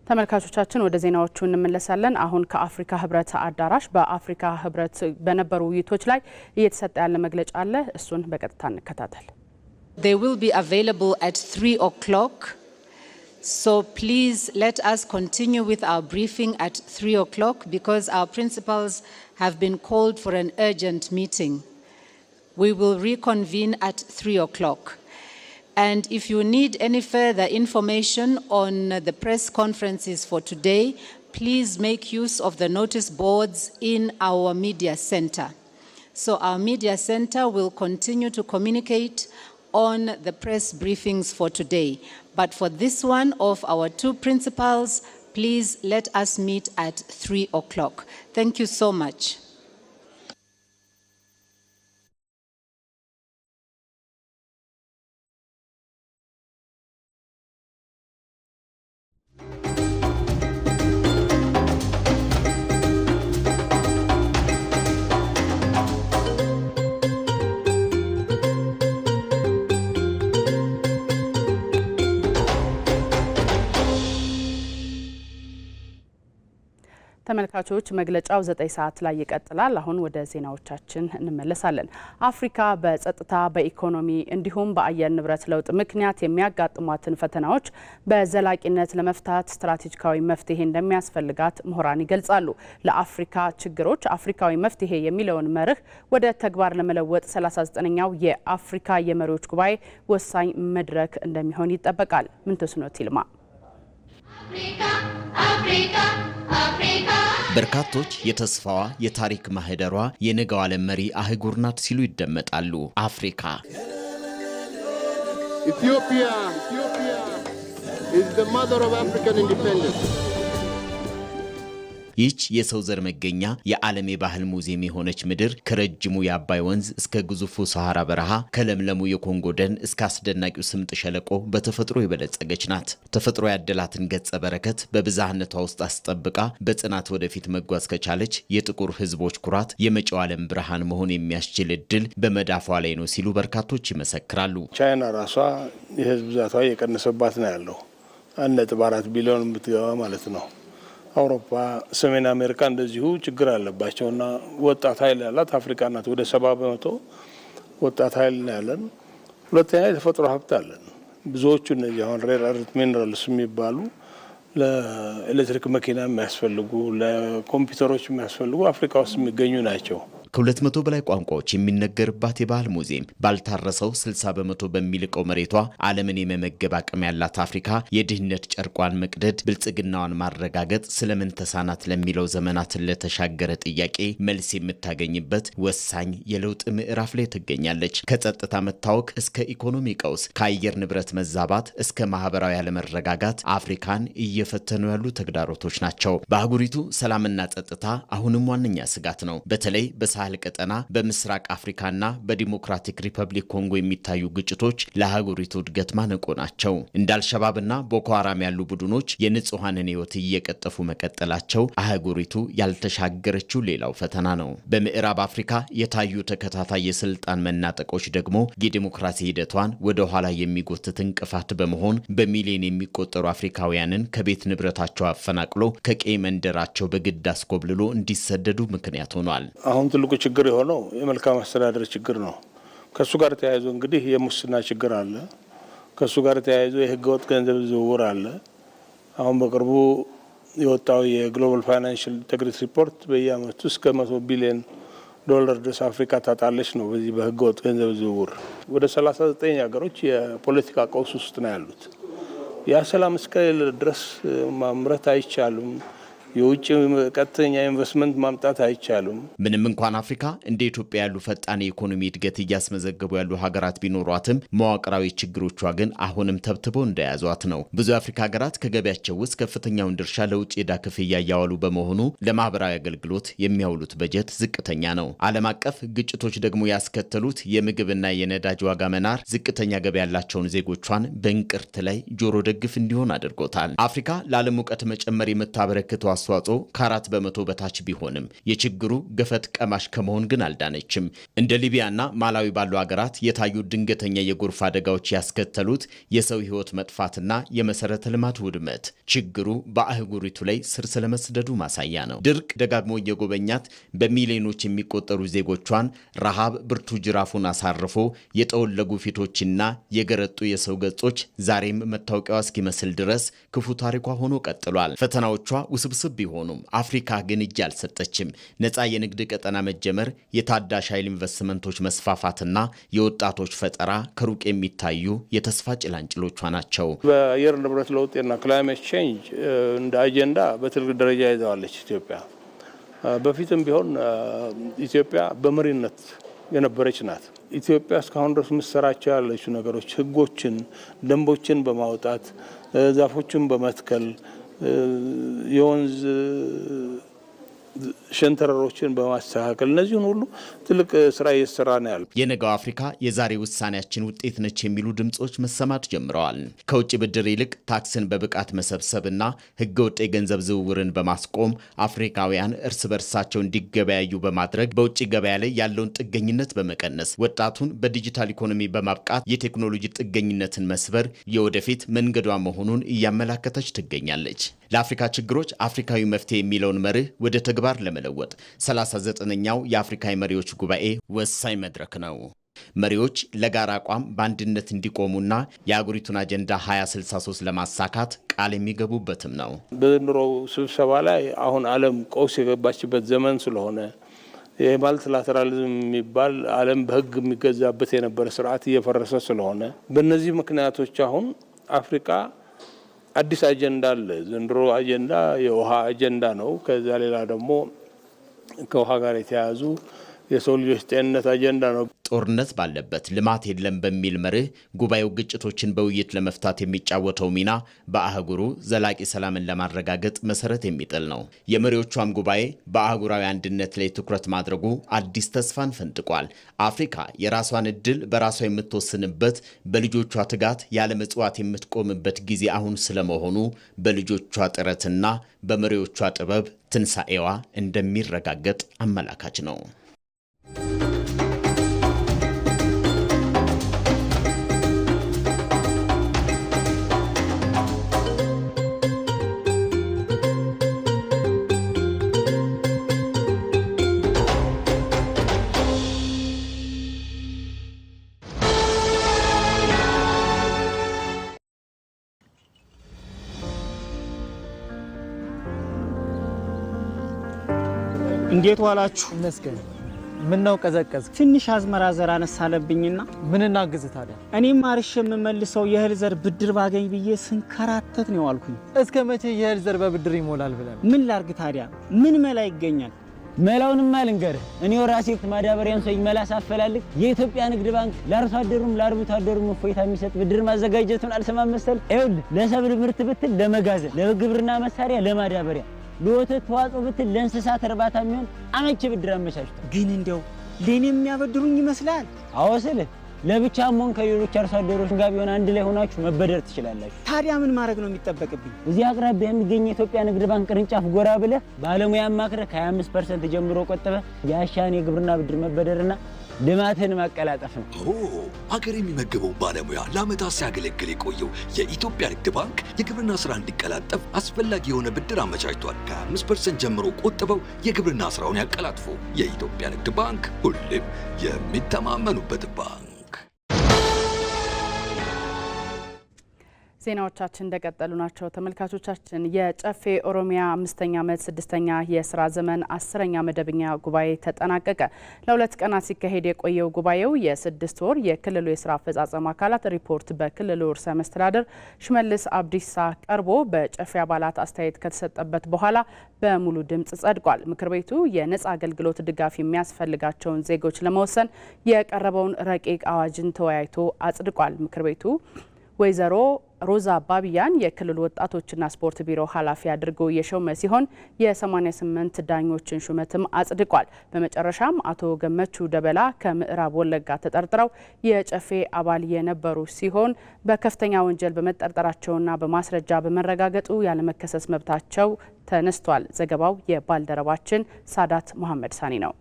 ተመልካቾቻችን ወደ ዜናዎቹ እንመለሳለን። አሁን ከአፍሪካ ህብረት አዳራሽ በአፍሪካ ህብረት በነበሩ ውይይቶች ላይ እየተሰጠ ያለ መግለጫ አለ። እሱን በቀጥታ እንከታተል። They will be available at 3 o'clock. So please let us continue with our briefing at 3 o'clock because our principals have been called for an urgent meeting. We will reconvene at 3 o'clock. And if you need any further information on the press conferences for today, please make use of the notice boards in our media center. So our media center will continue to communicate on the press briefings for today. But for this one of our 2 principals, please let us meet at 3 o'clock. Thank you so much. ተመልካቾች መግለጫው 9 ሰዓት ላይ ይቀጥላል። አሁን ወደ ዜናዎቻችን እንመለሳለን። አፍሪካ በጸጥታ፣ በኢኮኖሚ እንዲሁም በአየር ንብረት ለውጥ ምክንያት የሚያጋጥሟትን ፈተናዎች በዘላቂነት ለመፍታት ስትራቴጂካዊ መፍትሄ እንደሚያስፈልጋት ምሁራን ይገልጻሉ። ለአፍሪካ ችግሮች አፍሪካዊ መፍትሄ የሚለውን መርህ ወደ ተግባር ለመለወጥ 39ኛው የአፍሪካ የመሪዎች ጉባኤ ወሳኝ መድረክ እንደሚሆን ይጠበቃል። ምንተስኖት ይልማ በርካቶች የተስፋዋ የታሪክ ማህደሯ የነገው ዓለም መሪ አህጉር ናት ሲሉ ይደመጣሉ። አፍሪካ Ethiopia is the mother of African independence. ይህች የሰው ዘር መገኛ የዓለም የባህል ሙዚየም የሆነች ምድር ከረጅሙ የአባይ ወንዝ እስከ ግዙፉ ሰሃራ በረሃ ከለምለሙ የኮንጎ ደን እስከ አስደናቂው ስምጥ ሸለቆ በተፈጥሮ የበለጸገች ናት። ተፈጥሮ ያደላትን ገጸ በረከት በብዝሃነቷ ውስጥ አስጠብቃ በጽናት ወደፊት መጓዝ ከቻለች የጥቁር ሕዝቦች ኩራት የመጪው ዓለም ብርሃን መሆን የሚያስችል እድል በመዳፏ ላይ ነው ሲሉ በርካቶች ይመሰክራሉ። ቻይና ራሷ የህዝብ ብዛቷ እየቀነሰባት ነው ያለው 1.4 ቢሊዮን ብትገባ ማለት ነው። አውሮፓ፣ ሰሜን አሜሪካ እንደዚሁ ችግር አለባቸውና ወጣት ኃይል ያላት አፍሪካ ናት። ወደ 70% ወጣት ኃይል ያለን። ሁለተኛ የተፈጥሮ ሀብት አለን። ብዙዎቹ እነዚህ አሁን ሬር እርት ሚነራልስ የሚባሉ ለኤሌክትሪክ መኪና የሚያስፈልጉ ለኮምፒውተሮች የሚያስፈልጉ አፍሪካ ውስጥ የሚገኙ ናቸው። ከ200 በላይ ቋንቋዎች የሚነገርባት የባህል ሙዚየም ባልታረሰው 60% በሚልቀው መሬቷ ዓለምን የመመገብ አቅም ያላት አፍሪካ የድህነት ጨርቋን መቅደድ ብልጽግናዋን ማረጋገጥ ስለምን ተሳናት ለሚለው ዘመናትን ለተሻገረ ጥያቄ መልስ የምታገኝበት ወሳኝ የለውጥ ምዕራፍ ላይ ትገኛለች። ከጸጥታ መታወክ እስከ ኢኮኖሚ ቀውስ፣ ከአየር ንብረት መዛባት እስከ ማህበራዊ አለመረጋጋት አፍሪካን እየፈተኑ ያሉ ተግዳሮቶች ናቸው። በአህጉሪቱ ሰላምና ጸጥታ አሁንም ዋነኛ ስጋት ነው። በተለይ በሳህል ቀጠና በምስራቅ አፍሪካና በዲሞክራቲክ ሪፐብሊክ ኮንጎ የሚታዩ ግጭቶች ለአህጉሪቱ እድገት ማነቆ ናቸው። እንደ አልሸባብና ቦኮ ሃራም ያሉ ቡድኖች የንጹሃንን ሕይወት እየቀጠፉ መቀጠላቸው አህጉሪቱ ያልተሻገረችው ሌላው ፈተና ነው። በምዕራብ አፍሪካ የታዩ ተከታታይ የስልጣን መናጠቆች ደግሞ የዲሞክራሲ ሂደቷን ወደ ኋላ የሚጎትት እንቅፋት በመሆን በሚሊዮን የሚቆጠሩ አፍሪካውያንን ከቤት ንብረታቸው አፈናቅሎ ከቀይ መንደራቸው በግድ አስኮብልሎ እንዲሰደዱ ምክንያት ሆኗል። አሁን ትልቁ ችግር የሆነው የመልካም አስተዳደር ችግር ነው። ከሱ ጋር ተያይዞ እንግዲህ የሙስና ችግር አለ። ከሱ ጋር ተያይዞ የህገወጥ ገንዘብ ዝውውር አለ። አሁን በቅርቡ የወጣው የግሎባል ፋይናንሻል ኢንቴግሪቲ ሪፖርት በየአመቱ እስከ $100 ቢሊዮን ድረስ አፍሪካ ታጣለች ነው በዚህ በህገወጥ ገንዘብ ዝውውር። ወደ 39 ሀገሮች የፖለቲካ ቀውስ ውስጥ ነው ያሉት። ያ ሰላም እስከሌለ ድረስ ማምረት አይቻልም። የውጭ ቀጥተኛ ኢንቨስትመንት ማምጣት አይቻልም። ምንም እንኳን አፍሪካ እንደ ኢትዮጵያ ያሉ ፈጣን የኢኮኖሚ እድገት እያስመዘገቡ ያሉ ሀገራት ቢኖሯትም መዋቅራዊ ችግሮቿ ግን አሁንም ተብትበው እንደያዟት ነው። ብዙ የአፍሪካ ሀገራት ከገቢያቸው ውስጥ ከፍተኛውን ድርሻ ለውጭ ዕዳ ክፍያ እያዋሉ በመሆኑ ለማህበራዊ አገልግሎት የሚያውሉት በጀት ዝቅተኛ ነው። ዓለም አቀፍ ግጭቶች ደግሞ ያስከተሉት የምግብና የነዳጅ ዋጋ መናር ዝቅተኛ ገቢ ያላቸውን ዜጎቿን በእንቅርት ላይ ጆሮ ደግፍ እንዲሆን አድርጎታል። አፍሪካ ለዓለም ሙቀት መጨመር የምታበረክተው አስተዋጽኦ ከ4% በታች ቢሆንም የችግሩ ገፈት ቀማሽ ከመሆን ግን አልዳነችም። እንደ ሊቢያና ማላዊ ባሉ ሀገራት የታዩ ድንገተኛ የጎርፍ አደጋዎች ያስከተሉት የሰው ሕይወት መጥፋትና የመሰረተ ልማት ውድመት ችግሩ በአህጉሪቱ ላይ ስር ስለመስደዱ ማሳያ ነው። ድርቅ ደጋግሞ እየጎበኛት በሚሊዮኖች የሚቆጠሩ ዜጎቿን ረሃብ ብርቱ ጅራፉን አሳርፎ የጠወለጉ ፊቶችና የገረጡ የሰው ገጾች ዛሬም መታወቂያዋ እስኪመስል ድረስ ክፉ ታሪኳ ሆኖ ቀጥሏል። ፈተናዎቿ ውስብስብ ቢሆኑም አፍሪካ ግን እጅ አልሰጠችም። ነፃ የንግድ ቀጠና መጀመር፣ የታዳሽ ኃይል ኢንቨስትመንቶች መስፋፋትና የወጣቶች ፈጠራ ከሩቅ የሚታዩ የተስፋ ጭላንጭሎቿ ናቸው። በአየር ንብረት ለውጥና ክላይሜት ቼንጅ እንደ አጀንዳ በትልቅ ደረጃ ይዘዋለች ኢትዮጵያ። በፊትም ቢሆን ኢትዮጵያ በመሪነት የነበረች ናት። ኢትዮጵያ እስካሁን ድረስ ምሰራቸው ያለችው ነገሮች ህጎችን፣ ደንቦችን በማውጣት ዛፎችን በመትከል የወንዝ ሸንተረሮችን በማስተካከል እነዚህን ሁሉ ትልቅ ስራ እየተሰራ ነው ያለው። የነገው አፍሪካ የዛሬ ውሳኔያችን ውጤት ነች የሚሉ ድምጾች መሰማት ጀምረዋል። ከውጭ ብድር ይልቅ ታክስን በብቃት መሰብሰብና ህገወጥ የገንዘብ ዝውውርን በማስቆም አፍሪካውያን እርስ በርሳቸው እንዲገበያዩ በማድረግ በውጭ ገበያ ላይ ያለውን ጥገኝነት በመቀነስ ወጣቱን በዲጂታል ኢኮኖሚ በማብቃት የቴክኖሎጂ ጥገኝነትን መስበር የወደፊት መንገዷ መሆኑን እያመላከተች ትገኛለች። ለአፍሪካ ችግሮች አፍሪካዊ መፍትሄ የሚለውን መርህ ወደ ተግባር ለመለወጥ 39ኛው የአፍሪካ መሪዎች ጉባኤ ወሳኝ መድረክ ነው። መሪዎች ለጋራ አቋም በአንድነት እንዲቆሙና የአህጉሪቱን አጀንዳ 2063 ለማሳካት ቃል የሚገቡበትም ነው። በዘንድሮው ስብሰባ ላይ አሁን ዓለም ቀውስ የገባችበት ዘመን ስለሆነ የማልቲላተራሊዝም የሚባል ዓለም በህግ የሚገዛበት የነበረ ስርዓት እየፈረሰ ስለሆነ በእነዚህ ምክንያቶች አሁን አፍሪካ አዲስ አጀንዳ አለ። ዘንድሮ አጀንዳ የውሃ አጀንዳ ነው። ከዛ ሌላ ደግሞ ከውሃ ጋር የተያያዙ የሰው ልጆች ጤንነት አጀንዳ ነው። ጦርነት ባለበት ልማት የለም በሚል መርህ ጉባኤው ግጭቶችን በውይይት ለመፍታት የሚጫወተው ሚና በአህጉሩ ዘላቂ ሰላምን ለማረጋገጥ መሰረት የሚጥል ነው። የመሪዎቿም ጉባኤ በአህጉራዊ አንድነት ላይ ትኩረት ማድረጉ አዲስ ተስፋን ፈንጥቋል። አፍሪካ የራሷን እድል በራሷ የምትወስንበት፣ በልጆቿ ትጋት ያለ መጽዋት የምትቆምበት ጊዜ አሁን ስለመሆኑ በልጆቿ ጥረትና በመሪዎቿ ጥበብ ትንሣኤዋ እንደሚረጋገጥ አመላካች ነው። እንዴት ዋላችሁ? መስገን ምን ነው ቀዘቀዝ? ትንሽ አዝመራ ዘር አነሳለብኝና ምን እናግዝ ታዲያ? እኔም ማርሽ የምመልሰው የእህል ዘር ብድር ባገኝ ብዬ ስንከራተት ነው ያልኩኝ። እስከ መቼ የእህል ዘር በብድር ይሞላል ብለን? ምን ላርግ ታዲያ? ምን መላ ይገኛል? መላውንማ ልንገርህ። እኔው ራሴ ማዳበሪያን ሰው ይመላ ሳፈላልግ የኢትዮጵያ ንግድ ባንክ ለአርሶ አደሩም ለአርብቶ አደሩም እፎይታ የሚሰጥ ብድር ማዘጋጀቱን አልሰማም መሰል? ይኸውልህ ለሰብል ምርት ብትል፣ ለመጋዘን፣ ለግብርና መሳሪያ፣ ለማዳበሪያ፣ ለወተት ተዋጽኦ ብትል፣ ለእንስሳት እርባታ የሚሆን አመቺ ብድር አመቻችቷል። ግን እንደው ለኔ የሚያበድሩኝ ይመስላል? አዎ ስልህ ለብቻም ሆነ ከሌሎች አርሶ አደሮች ጋር ቢሆን አንድ ላይ ሆናችሁ መበደር ትችላላችሁ። ታዲያ ምን ማድረግ ነው የሚጠበቅብኝ? እዚህ አቅራቢያ የሚገኝ የኢትዮጵያ ንግድ ባንክ ቅርንጫፍ ጎራ ብለህ ባለሙያ አማክረህ ከ25% ጀምሮ ቆጥበህ የአሻን የግብርና ብድር መበደርና ልማትን ማቀላጠፍ ነው። ሀገር የሚመግበው ባለሙያ ለዓመታት ሲያገለግል የቆየው የኢትዮጵያ ንግድ ባንክ የግብርና ስራ እንዲቀላጠፍ አስፈላጊ የሆነ ብድር አመቻችቷል። ከ5% ጀምሮ ቆጥበው የግብርና ስራውን ያቀላጥፉ። የኢትዮጵያ ንግድ ባንክ ሁሌም የሚተማመኑበት ባንክ። ዜናዎቻችን እንደቀጠሉ ናቸው። ተመልካቾቻችን የጨፌ ኦሮሚያ 5ኛ ዓመት 6ኛ የስራ ዘመን 10ኛ መደበኛ ጉባኤ ተጠናቀቀ። ለ2 ቀናት ሲካሄድ የቆየው ጉባኤው የ6 ወር የክልሉ የስራ አፈጻጸም አካላት ሪፖርት በክልሉ ርዕሰ መስተዳድር ሽመልስ አብዲሳ ቀርቦ በጨፌ አባላት አስተያየት ከተሰጠበት በኋላ በሙሉ ድምጽ ጸድቋል። ምክር ቤቱ የነጻ አገልግሎት ድጋፍ የሚያስፈልጋቸውን ዜጎች ለመወሰን የቀረበውን ረቂቅ አዋጅን ተወያይቶ አጽድቋል። ምክር ቤቱ ወይዘሮ ሮዛ ባቢያን የክልሉ ወጣቶችና ስፖርት ቢሮ ኃላፊ አድርጎ የሾመ ሲሆን የ88 ዳኞችን ሹመትም አጽድቋል። በመጨረሻም አቶ ገመቹ ደበላ ከምዕራብ ወለጋ ተጠርጥረው የጨፌ አባል የነበሩ ሲሆን በከፍተኛ ወንጀል በመጠርጠራቸውና በማስረጃ በመረጋገጡ ያለመከሰስ መብታቸው ተነስቷል። ዘገባው የባልደረባችን ሳዳት መሐመድ ሳኒ ነው።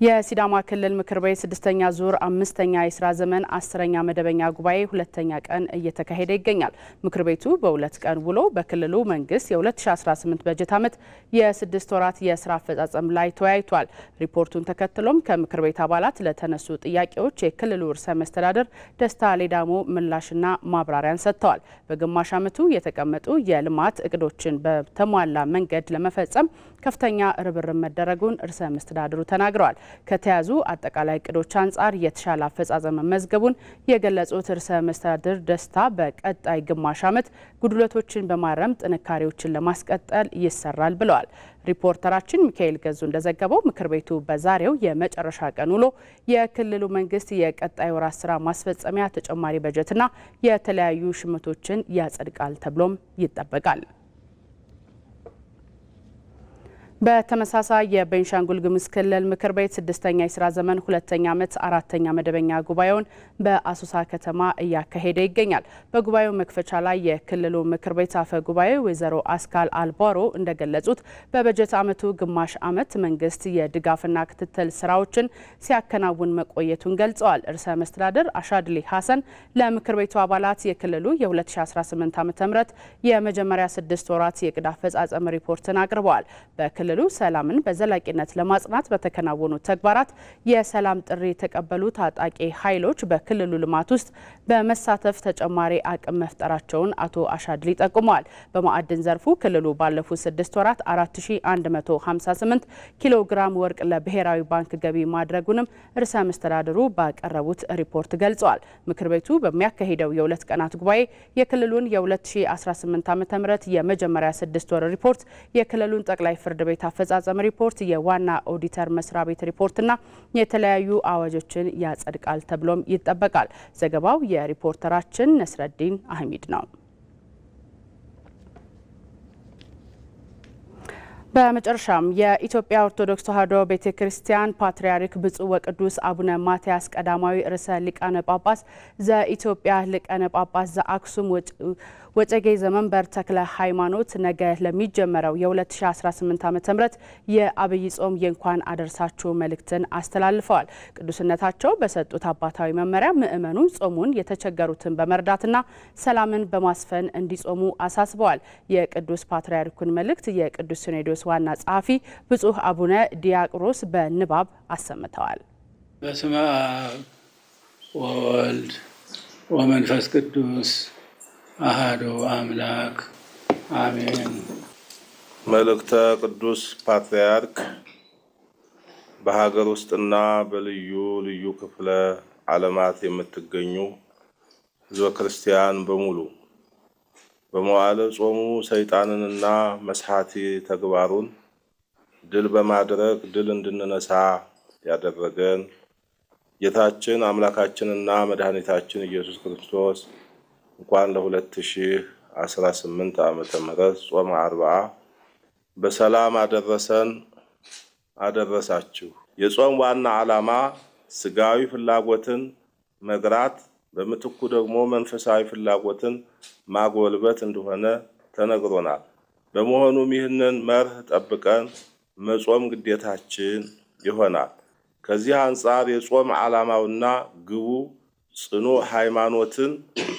የሲዳማ ክልል ምክር ቤት 6ኛ ዙር 5ኛ የስራ ዘመን 10ኛ መደበኛ ጉባኤ 2ኛ ቀን እየተካሄደ ይገኛል። ምክር ቤቱ በ2 ቀን ውሎ በክልሉ መንግስት የ2018 በጀት ዓመት የ6 ወራት የስራ አፈጻጸም ላይ ተወያይቷል። ሪፖርቱን ተከትሎም ከምክር ቤት አባላት ለተነሱ ጥያቄዎች የክልሉ ርዕሰ መስተዳድር ደስታ ሌዳሞ ምላሽና ማብራሪያን ሰጥተዋል። በግማሽ ዓመቱ የተቀመጡ የልማት እቅዶችን በተሟላ መንገድ ለመፈጸም ከፍተኛ ርብርብ መደረጉን ርዕሰ መስተዳድሩ ተናግረዋል። ከተያዙ አጠቃላይ እቅዶች አንጻር የተሻለ አፈጻጸም መመዝገቡን የገለጹት ርዕሰ መስተዳድር ደስታ በቀጣይ ግማሽ ዓመት ጉድለቶችን በማረም ጥንካሬዎችን ለማስቀጠል ይሰራል ብለዋል። ሪፖርተራችን ሚካኤል ገዙ እንደዘገበው ምክር ቤቱ በዛሬው የመጨረሻ ቀን ውሎ የክልሉ መንግስት የቀጣይ ወራት ስራ ማስፈጸሚያ ተጨማሪ በጀትና የተለያዩ ሹመቶችን ያጸድቃል ተብሎም ይጠበቃል። በተመሳሳይ የቤንሻንጉል ጉሙዝ ክልል ምክር ቤት 6ኛ የስራ ዘመን 2ኛ ዓመት 4ኛ መደበኛ ጉባኤውን በአሶሳ ከተማ እያካሄደ ይገኛል። በጉባኤው መክፈቻ ላይ የክልሉ ምክር ቤት አፈ ጉባኤ ወይዘሮ አስካል አልባሮ እንደገለጹት በበጀት ዓመቱ ግማሽ ዓመት መንግስት የድጋፍና ክትትል ስራዎችን ሲያከናውን መቆየቱን ገልጸዋል። ርዕሰ መስተዳድር አሻድሊ ሀሰን ለምክር ቤቱ አባላት የክልሉ የ2018 ዓ.ም የመጀመሪያ 6 ወራት የዕቅድ አፈጻጸም ሪፖርትን አቅርበዋል። ክልሉ ሰላምን በዘላቂነት ለማጽናት በተከናወኑ ተግባራት የሰላም ጥሪ የተቀበሉ ታጣቂ ኃይሎች በክልሉ ልማት ውስጥ በመሳተፍ ተጨማሪ አቅም መፍጠራቸውን አቶ አሻድሊ ጠቁመዋል። በማዕድን ዘርፉ ክልሉ ባለፉት 6 ወራት 4158 ኪሎ ግራም ወርቅ ለብሔራዊ ባንክ ገቢ ማድረጉንም ርዕሰ መስተዳድሩ ባቀረቡት ሪፖርት ገልጸዋል። ምክር ቤቱ በሚያካሂደው የ2 ቀናት ጉባኤ የክልሉን የ2018 ዓ.ም የመጀመሪያ 6 ወር ሪፖርት፣ የክልሉን ጠቅላይ ፍርድ ቤት ቤት አፈጻጸም ሪፖርት፣ የዋና ኦዲተር መስሪያ ቤት ሪፖርትና የተለያዩ አዋጆችን ያጸድቃል ተብሎም ይጠበቃል። ዘገባው የሪፖርተራችን ነስረዲን አህሚድ ነው። በመጨረሻም የኢትዮጵያ ኦርቶዶክስ ተዋሕዶ ቤተክርስቲያን ፓትርያርክ ብፁዕ ወቅዱስ አቡነ ማትያስ ቀዳማዊ ርዕሰ ሊቃነ ጳጳስ ዘኢትዮጵያ ሊቃነ ጳጳስ ዘአክሱም ወጨጌ ዘመንበር ተክለ ሃይማኖት ነገ ለሚጀመረው የ2018 ዓ.ም የአብይ ጾም የእንኳን አደረሳችሁ መልእክትን አስተላልፈዋል። ቅዱስነታቸው በሰጡት አባታዊ መመሪያ ምእመኑ ጾሙን የተቸገሩትን በመርዳትና ሰላምን በማስፈን እንዲጾሙ አሳስበዋል። የቅዱስ ፓትርያርኩን መልእክት የቅዱስ ሲኖዶስ ዋና ጸሐፊ ብፁዕ አቡነ ዲያቅሮስ በንባብ አሰምተዋል። በስመ አብ ወወልድ ወመንፈስ ቅዱስ አሐዱ አምላክ አሜን። መልእክተ ቅዱስ ፓትርያርክ በሀገር ውስጥና በልዩ ልዩ ክፍለ ዓለማት የምትገኙ ሕዝበ ክርስቲያን በሙሉ በመዋዕለ ጾሙ ሰይጣንንና መስሐቲ ተግባሩን ድል በማድረግ ድል እንድንነሳ ያደረገን ጌታችን አምላካችንና መድኃኒታችን ኢየሱስ ክርስቶስ እንኳን ለ2018 ዓመተ ምህረት ጾመ አርብዓ በሰላም አደረሰን አደረሳችሁ። የጾም ዋና ዓላማ ስጋዊ ፍላጎትን መግራት በምትኩ ደግሞ መንፈሳዊ ፍላጎትን ማጎልበት እንደሆነ ተነግሮናል። በመሆኑም ይህንን መርህ ጠብቀን መጾም ግዴታችን ይሆናል። ከዚህ አንጻር የጾም ዓላማውና ግቡ ጽኑ ሃይማኖትን፣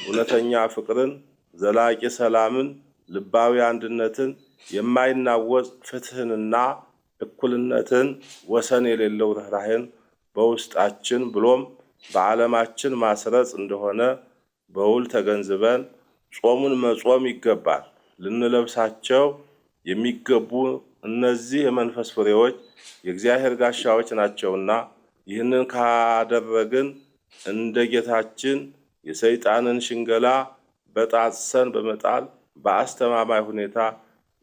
እውነተኛ ፍቅርን፣ ዘላቂ ሰላምን፣ ልባዊ አንድነትን፣ የማይናወጽ ፍትህንና እኩልነትን፣ ወሰን የሌለው ርህራሄን በውስጣችን ብሎም በዓለማችን ማስረጽ እንደሆነ በውል ተገንዝበን ጾሙን መጾም ይገባል። ልንለብሳቸው የሚገቡ እነዚህ የመንፈስ ፍሬዎች የእግዚአብሔር ጋሻዎች ናቸውና ይህንን ካደረግን እንደ ጌታችን የሰይጣንን ሽንገላ በጣጥሰን በመጣል በአስተማማኝ ሁኔታ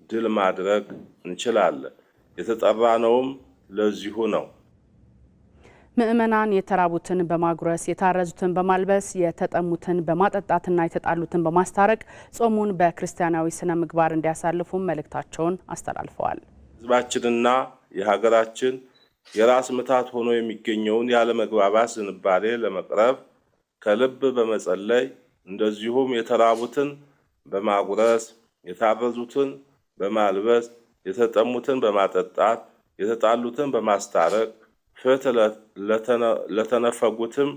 ድል ማድረግ እንችላለን። የተጠራነውም ለዚሁ ነው። ምእመናን የተራቡትን በማጉረስ የታረዙትን በማልበስ የተጠሙትን በማጠጣትና የተጣሉትን በማስታረቅ ጾሙን በክርስቲያናዊ ስነ ምግባር እንዲያሳልፉ መልእክታቸውን አስተላልፈዋል። ሕዝባችንና የሀገራችን የራስ ምታት ሆኖ የሚገኘውን ያለመግባባት ዝንባሌ ለመቅረፍ ከልብ በመጸለይ እንደዚሁም የተራቡትን በማጉረስ የታረዙትን በማልበስ የተጠሙትን በማጠጣት የተጣሉትን በማስታረቅ ፍትህ ለተነፈጉትም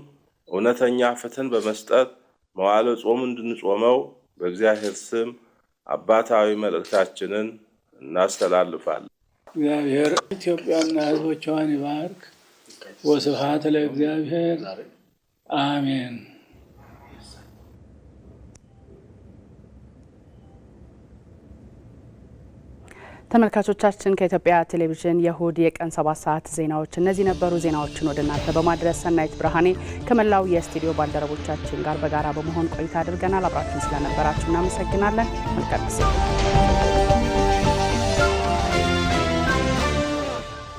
እውነተኛ ፍትህን በመስጠት መዋዕለ ጾም እንድንጾመው በእግዚአብሔር ስም አባታዊ መልእክታችንን እናስተላልፋለን። እግዚአብሔር ኢትዮጵያና ሕዝቦቿን ይባርክ። ወስብሐት ለእግዚአብሔር አሜን። ተመልካቾቻችን ከኢትዮጵያ ቴሌቪዥን የእሁድ የቀን 7 ሰዓት ዜናዎች እነዚህ ነበሩ። ዜናዎችን ወደ እናንተ በማድረስ ሰናይት ብርሃኔ ከመላው የስቱዲዮ ባልደረቦቻችን ጋር በጋራ በመሆን ቆይታ አድርገናል። አብራችሁን ስለነበራችሁ እናመሰግናለን። መልካም ጊዜ